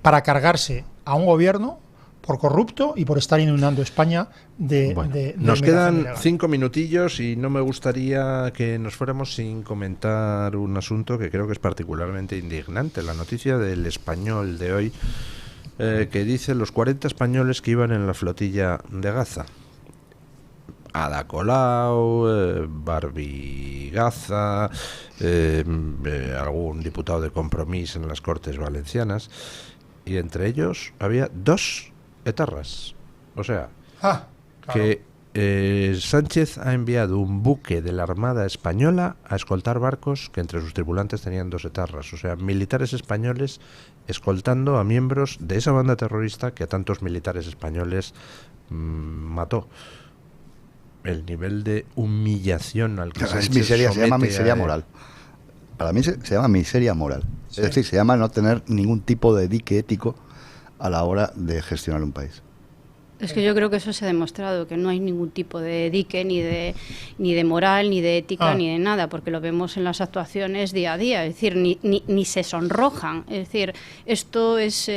para cargarse a un gobierno por corrupto y por estar inundando España de nos quedan ilegal. 5 minutillos y no me gustaría que nos fuéramos sin comentar un asunto que creo que es particularmente indignante. La noticia del Español de hoy, que dice los 40 españoles que iban en la flotilla de Gaza. Ada Colau, Barbie Gaza, algún diputado de Compromís en las Cortes Valencianas, y entre ellos había 2 etarras. O sea, claro. que Sánchez ha enviado un buque de la Armada Española a escoltar barcos que entre sus tripulantes tenían 2 etarras. O sea, militares españoles escoltando a miembros de esa banda terrorista que a tantos militares españoles mató. El nivel de humillación al que Sánchez se llama miseria moral. Para mí se llama miseria moral. Sí. Es decir, se llama no tener ningún tipo de dique ético a la hora de gestionar un país. Es que yo creo que eso se ha demostrado, que no hay ningún tipo de dique, ni de moral, ni de ética, ni de nada, porque lo vemos en las actuaciones día a día, es decir, ni se sonrojan, es decir, esto es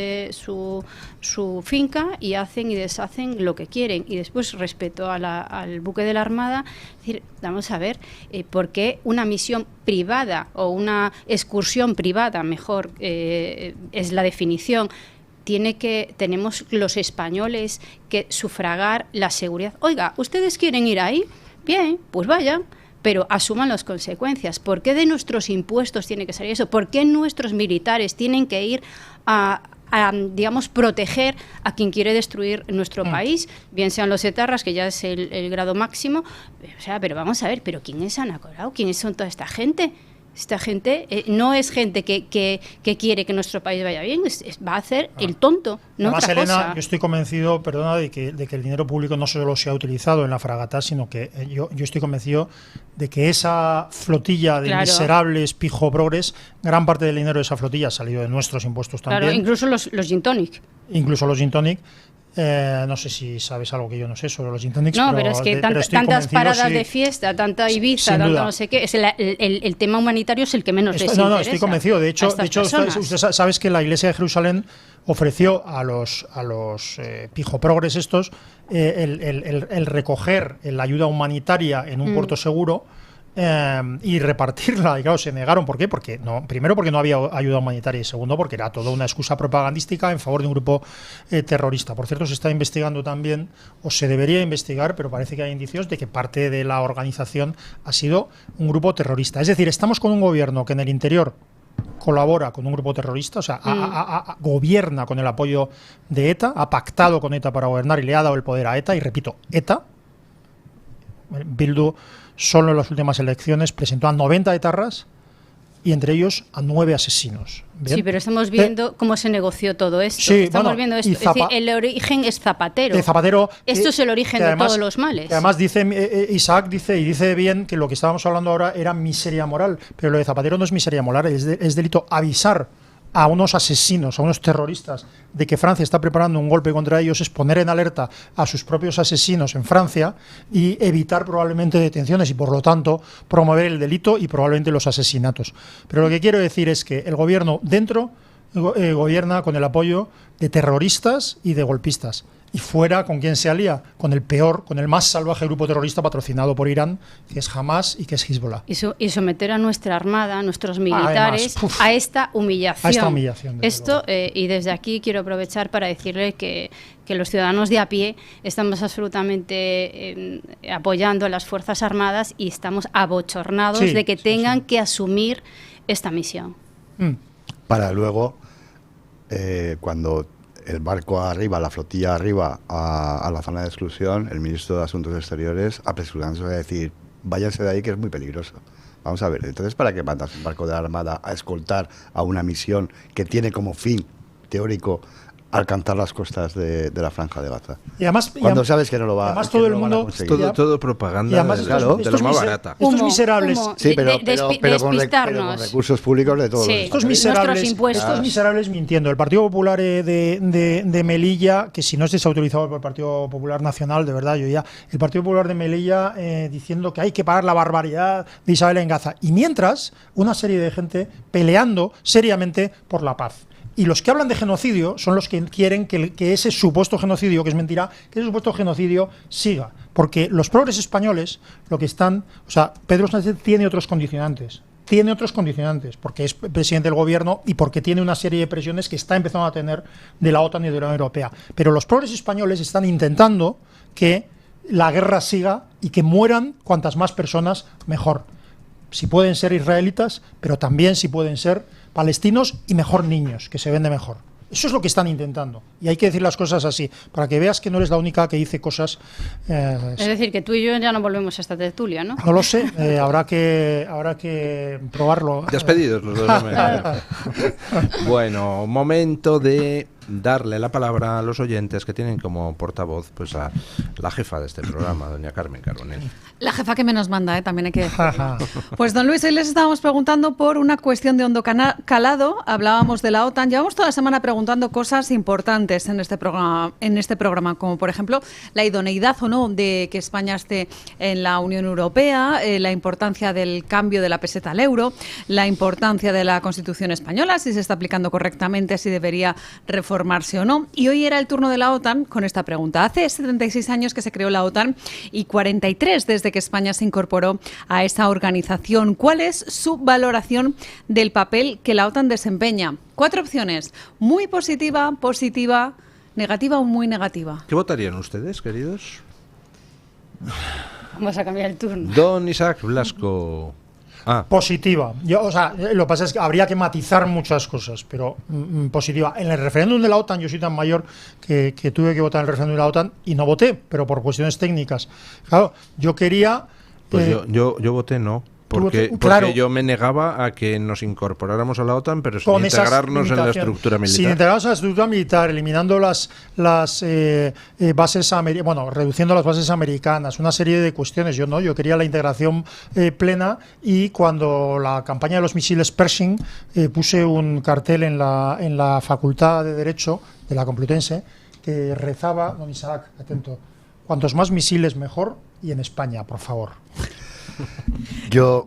su finca y hacen y deshacen lo que quieren. Y después, respecto al buque de la Armada, es decir, vamos a ver, ¿por qué una misión privada o una excursión privada, mejor es la definición? Tenemos los españoles que sufragar la seguridad. Oiga, ¿ustedes quieren ir ahí? Bien, pues vayan, pero asuman las consecuencias. ¿Por qué de nuestros impuestos tiene que salir eso? ¿Por qué nuestros militares tienen que ir a digamos, proteger a quien quiere destruir nuestro país? Bien sean los etarras, que ya es el grado máximo. O sea, pero vamos a ver, ¿pero quién es Ada Colau? ¿Quiénes son toda esta gente? Esta gente no es gente que quiere que nuestro país vaya bien, va a hacer el tonto, no Además, otra Elena, cosa. yo estoy convencido, perdona, de que el dinero público no solo se ha utilizado en la fragata, sino que yo estoy convencido de que esa flotilla de miserables pijo-progres, gran parte del dinero de esa flotilla ha salido de nuestros impuestos también. Claro, incluso los gin tonic. Incluso los gin tonic. No sé si sabes algo que yo no sé sobre los gin tonics. No, pero es que tantas paradas de fiesta, tanta Ibiza, tanto no sé qué, es el tema humanitario es el que menos les interesa. No, estoy convencido. De hecho, usted sabes que la Iglesia de Jerusalén ofreció a los pijoprogres estos el recoger la ayuda humanitaria en un puerto seguro y repartirla, y claro, se negaron. ¿Por qué? Porque primero porque no había ayuda humanitaria, y segundo porque era toda una excusa propagandística en favor de un grupo terrorista. Por cierto, se está investigando también, o se debería investigar, pero parece que hay indicios de que parte de la organización ha sido un grupo terrorista. Es decir, estamos con un gobierno que en el interior colabora con un grupo terrorista, o sea, gobierna con el apoyo de ETA, ha pactado con ETA para gobernar y le ha dado el poder a ETA, y repito, ETA, Bildu solo en las últimas elecciones presentó a 90 etarras y entre ellos a 9 asesinos. ¿Bien? Sí, pero estamos viendo cómo se negoció todo esto. Sí, estamos viendo esto. Es decir, el origen es Zapatero. Esto es el origen de todos los males. Además, Isaac dice bien que lo que estábamos hablando ahora era miseria moral, pero lo de Zapatero no es miseria moral, es delito avisar a unos asesinos, a unos terroristas, de que Francia está preparando un golpe contra ellos, es poner en alerta a sus propios asesinos en Francia y evitar probablemente detenciones y, por lo tanto, promover el delito y probablemente los asesinatos. Pero lo que quiero decir es que el gobierno dentro gobierna con el apoyo de terroristas y de golpistas. Y fuera, ¿con quién se alía? Con el peor, con el más salvaje grupo terrorista patrocinado por Irán, que es Hamas y que es Hezbollah. Y someter a nuestra armada, a nuestros militares, además, a esta humillación. A esta humillación. Esto, y desde aquí quiero aprovechar para decirle que los ciudadanos de a pie estamos absolutamente apoyando a las Fuerzas Armadas y estamos abochornados de que tengan que asumir esta misión. Para luego, cuando el barco arriba, la flotilla arriba a la zona de exclusión, el ministro de Asuntos Exteriores apresurándose a decir, váyanse de ahí que es muy peligroso. Vamos a ver, entonces, ¿para qué mandas un barco de la Armada a escoltar a una misión que tiene como fin teórico alcanzar las costas de la Franja de Gaza? Y además, cuando sabes que no lo va, además todo el mundo, todo propaganda, claro, de lo más barata. Estos miserables, pero con recursos públicos de todos. Estos miserables mintiendo. El Partido Popular de Melilla, que si no es desautorizado por el Partido Popular Nacional, de verdad, el Partido Popular de Melilla diciendo que hay que parar la barbaridad de Isabel en Gaza. Y mientras, una serie de gente peleando seriamente por la paz. Y los que hablan de genocidio son los que quieren que ese supuesto genocidio, que es mentira, que ese supuesto genocidio siga. Porque los progres españoles, lo que están... O sea, Pedro Sánchez tiene otros condicionantes. Porque es presidente del gobierno y porque tiene una serie de presiones que está empezando a tener de la OTAN y de la Unión Europea. Pero los progres españoles están intentando que la guerra siga y que mueran cuantas más personas, mejor. Si pueden ser israelitas, pero también si pueden ser palestinos y mejor niños, que se vende mejor. Eso es lo que están intentando. Y hay que decir las cosas así, para que veas que no eres la única que dice cosas... es decir, que tú y yo ya no volvemos a esta tertulia, ¿no? No lo sé, habrá que probarlo. Despedidos los dos. Bueno, momento de darle la palabra a los oyentes que tienen como portavoz pues a la jefa de este programa, doña Carmen Carbonell. La jefa que menos manda, también hay que decirlo. Pues don Luis, hoy les estábamos preguntando por una cuestión de hondo calado. Hablábamos de la OTAN. Llevamos toda la semana preguntando cosas importantes en este programa, como por ejemplo la idoneidad o no de que España esté en la Unión Europea, la importancia del cambio de la peseta al euro, la importancia de la Constitución española, si se está aplicando correctamente, si debería reformarse o no. Y hoy era el turno de la OTAN con esta pregunta. Hace 76 años que se creó la OTAN y 43 desde que España se incorporó a esa organización. ¿Cuál es su valoración del papel que la OTAN desempeña? 4 opciones. Muy positiva, positiva, negativa o muy negativa. ¿Qué votarían ustedes, queridos? Vamos a cambiar el turno. Don Isaac Blasco. Positiva. Lo que pasa es que habría que matizar muchas cosas, pero positiva. En el referéndum de la OTAN, yo soy tan mayor que tuve que votar en el referéndum de la OTAN y no voté, pero por cuestiones técnicas. Claro, yo quería... Pues yo voté no, Porque yo me negaba a que nos incorporáramos a la OTAN, pero sin integrarnos en la estructura militar. Sin integrarnos en la estructura militar, eliminando las bases americanas, bueno, reduciendo las bases americanas, una serie de cuestiones. Yo quería la integración plena, y cuando la campaña de los misiles Pershing, puse un cartel en la Facultad de Derecho de la Complutense que rezaba, don Isaac, atento: cuantos más misiles mejor, y en España, por favor.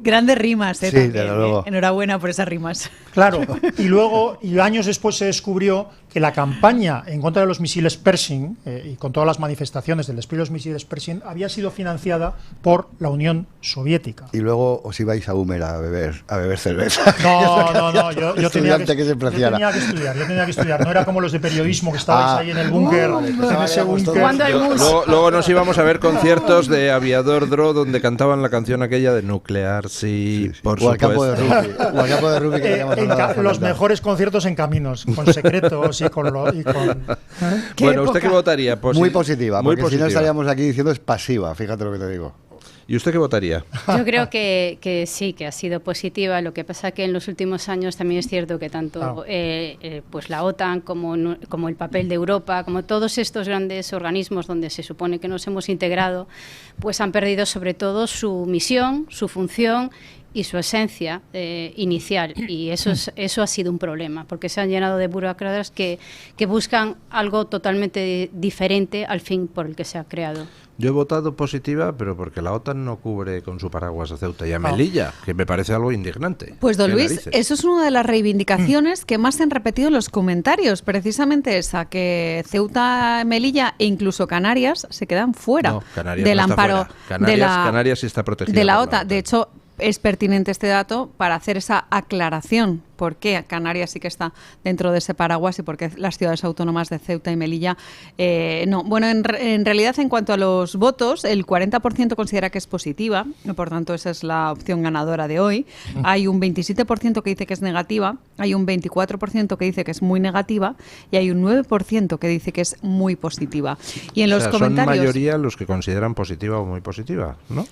Grandes rimas, sí, también, desde luego. Enhorabuena por esas rimas. Claro, y años después se descubrió que la campaña en contra de los misiles Pershing, y con todas las manifestaciones del despliegue de los misiles Pershing, había sido financiada por la Unión Soviética. Y luego os ibais a Húmer a beber cerveza. No, yo tenía que estudiar. No era como los de periodismo que estabais ahí en el búnker, en ese búnker. Luego nos íbamos a ver conciertos de Aviador Dro, donde cantaban la canción aquella de Nuclear, sí, por o supuesto. O al campo de rugby que los mejores conciertos en Caminos, con secretos y con... Bueno, ¿usted qué votaría? Muy positiva, porque si no estaríamos aquí diciendo es pasiva, fíjate lo que te digo. ¿Y usted qué votaría? Yo creo que sí, que ha sido positiva. Lo que pasa que en los últimos años también es cierto que tanto pues la OTAN como el papel de Europa, como todos estos grandes organismos donde se supone que nos hemos integrado, pues han perdido sobre todo su misión, su función y su esencia inicial, y eso ha sido un problema, porque se han llenado de burócratas que buscan algo totalmente diferente al fin por el que se ha creado. Yo he votado positiva, pero porque la OTAN no cubre con su paraguas a Ceuta y a Melilla, que me parece algo indignante. Pues don Luis, eso es una de las reivindicaciones que más se han repetido en los comentarios, precisamente esa, que Ceuta, Melilla e incluso Canarias se quedan fuera del amparo Canarias sí está protegida de la OTAN. De hecho, es pertinente este dato para hacer esa aclaración. ¿Por qué Canarias sí que está dentro de ese paraguas y por qué las ciudades autónomas de Ceuta y Melilla no? Bueno, en realidad, en cuanto a los votos, el 40% considera que es positiva, por tanto esa es la opción ganadora de hoy. Hay un 27% que dice que es negativa, hay un 24% que dice que es muy negativa y hay un 9% que dice que es muy positiva. Y en los comentarios... son mayoría los que consideran positiva o muy positiva, ¿no?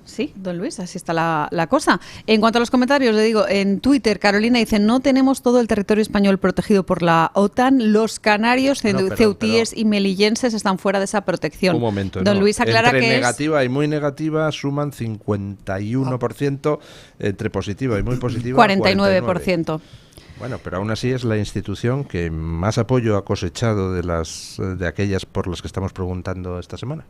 Sí, don Luis, así está la cosa. En cuanto a los comentarios, le digo, en Twitter, Carolina dice: no tenemos todo el territorio español protegido por la OTAN, los canarios, ceutíes y melillenses están fuera de esa protección. Un momento, don Luis aclara entre que negativa y muy negativa suman 51%, entre positiva y muy positiva 49%. Bueno, pero aún así es la institución que más apoyo ha cosechado de aquellas por las que estamos preguntando esta semana.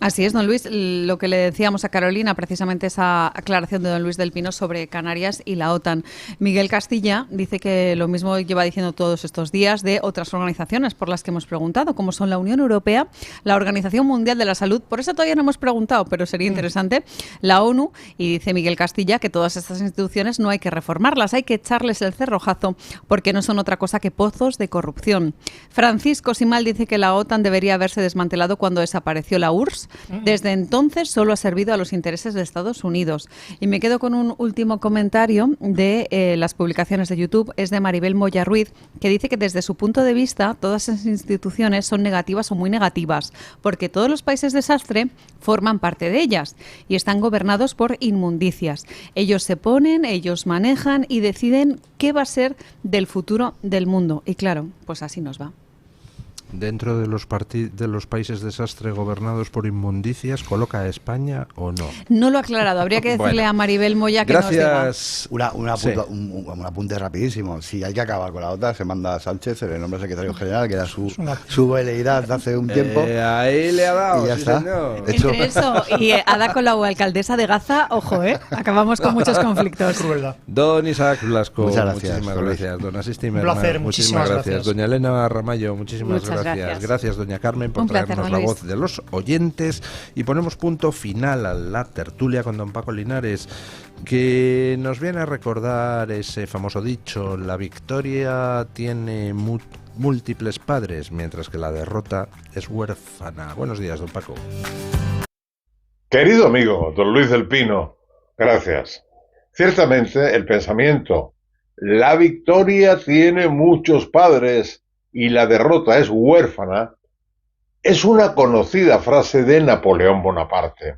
Así es, don Luis. Lo que le decíamos a Carolina, precisamente esa aclaración de don Luis del Pino sobre Canarias y la OTAN. Miguel Castilla dice que lo mismo lleva diciendo todos estos días de otras organizaciones por las que hemos preguntado, como son la Unión Europea, la Organización Mundial de la Salud, por eso todavía no hemos preguntado, pero sería interesante, la ONU, y dice Miguel Castilla que todas estas instituciones no hay que reformarlas, hay que echarles el cerrojazo porque no son otra cosa que pozos de corrupción. Francisco Simal dice que la OTAN debería haberse desmantelado cuando desapareció la URSS. Desde entonces solo ha servido a los intereses de Estados Unidos. Y me quedo con un último comentario de las publicaciones de YouTube. Es de Maribel Moya Ruiz, que dice que desde su punto de vista todas esas instituciones son negativas o muy negativas, porque todos los países desastre forman parte de ellas y están gobernados por inmundicias. Ellos se ponen, ellos manejan y deciden qué va a ser del futuro del mundo. Y claro, pues así nos va. Dentro de los países desastre gobernados por inmundicias, ¿coloca a España o no? No lo ha aclarado. Habría que decirle a Maribel Moya que gracias. nos diga. Un apunte rapidísimo. Si hay que acabar con la OTAN, se manda a Sánchez, el nombre secretario general, que era su veleidad hace un tiempo. Ahí le ha dado, y ya sí, está. Señor. Entre eso y Ada Colau, alcaldesa de Gaza, ojo, acabamos con muchos conflictos. Crueldad. Don Isaac Blasco, muchas gracias, muchísimas gracias. Don Asís Un placer, muchísimas gracias. Doña Elena Ramallo, muchísimas gracias. Gracias, doña Carmen, por traernos la voz de los oyentes. Y ponemos punto final a la tertulia con don Paco Linares, que nos viene a recordar ese famoso dicho: la victoria tiene múltiples padres, mientras que la derrota es huérfana. Buenos días, don Paco. Querido amigo, don Luis del Pino, gracias. Ciertamente el pensamiento, la victoria tiene muchos padres y la derrota es huérfana, es una conocida frase de Napoleón Bonaparte.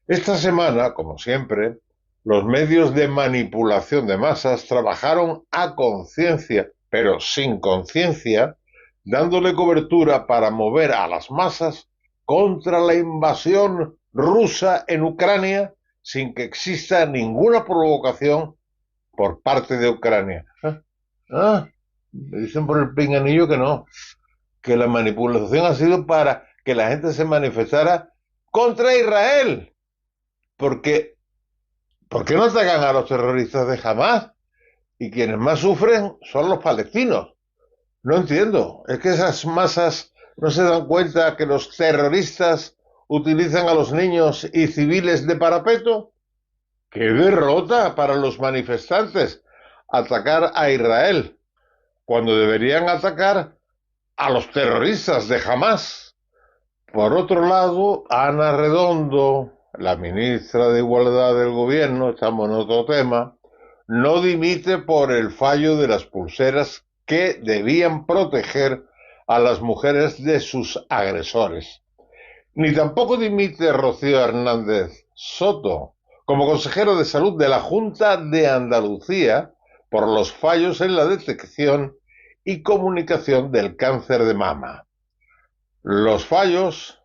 Esta semana, como siempre, los medios de manipulación de masas trabajaron a conciencia, pero sin conciencia, dándole cobertura para mover a las masas contra la invasión rusa en Ucrania sin que exista ninguna provocación por parte de Ucrania. Me dicen por el pinganillo que no, que la manipulación ha sido para que la gente se manifestara contra Israel. Porque, ¿por qué no atacan a los terroristas de Hamas? Y quienes más sufren son los palestinos. No entiendo. ¿Es que esas masas no se dan cuenta que los terroristas utilizan a los niños y civiles de parapeto? ¡Qué derrota para los manifestantes! Atacar a Israel, cuando deberían atacar a los terroristas de Hamas. Por otro lado, Ana Redondo, la ministra de Igualdad del Gobierno, estamos en otro tema, no dimite por el fallo de las pulseras que debían proteger a las mujeres de sus agresores. Ni tampoco dimite Rocío Hernández Soto, como consejero de salud de la Junta de Andalucía, por los fallos en la detección y comunicación del cáncer de mama. Los fallos,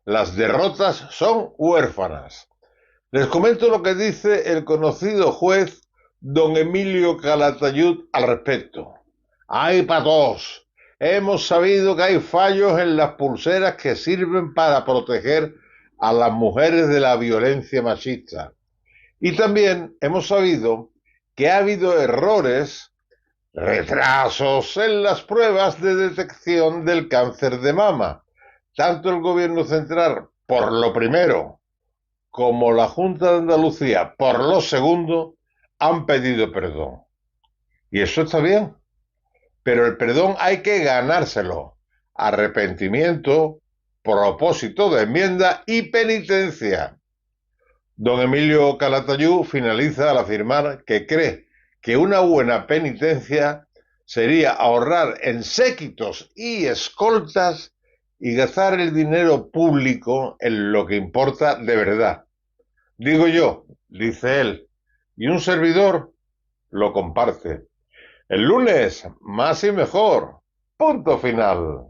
las derrotas son huérfanas. Les comento lo que dice el conocido juez don Emilio Calatayud al respecto. ¡Ay, patos! Hemos sabido que hay fallos en las pulseras que sirven para proteger a las mujeres de la violencia machista. Y también hemos sabido que ha habido errores, retrasos en las pruebas de detección del cáncer de mama. Tanto el gobierno central, por lo primero, como la Junta de Andalucía, por lo segundo, han pedido perdón. Y eso está bien. Pero el perdón hay que ganárselo. Arrepentimiento, propósito de enmienda y penitencia. Don Emilio Calatayud finaliza al afirmar que cree que una buena penitencia sería ahorrar en séquitos y escoltas y gastar el dinero público en lo que importa de verdad. Digo yo, dice él, y un servidor lo comparte. El lunes, más y mejor. Punto final.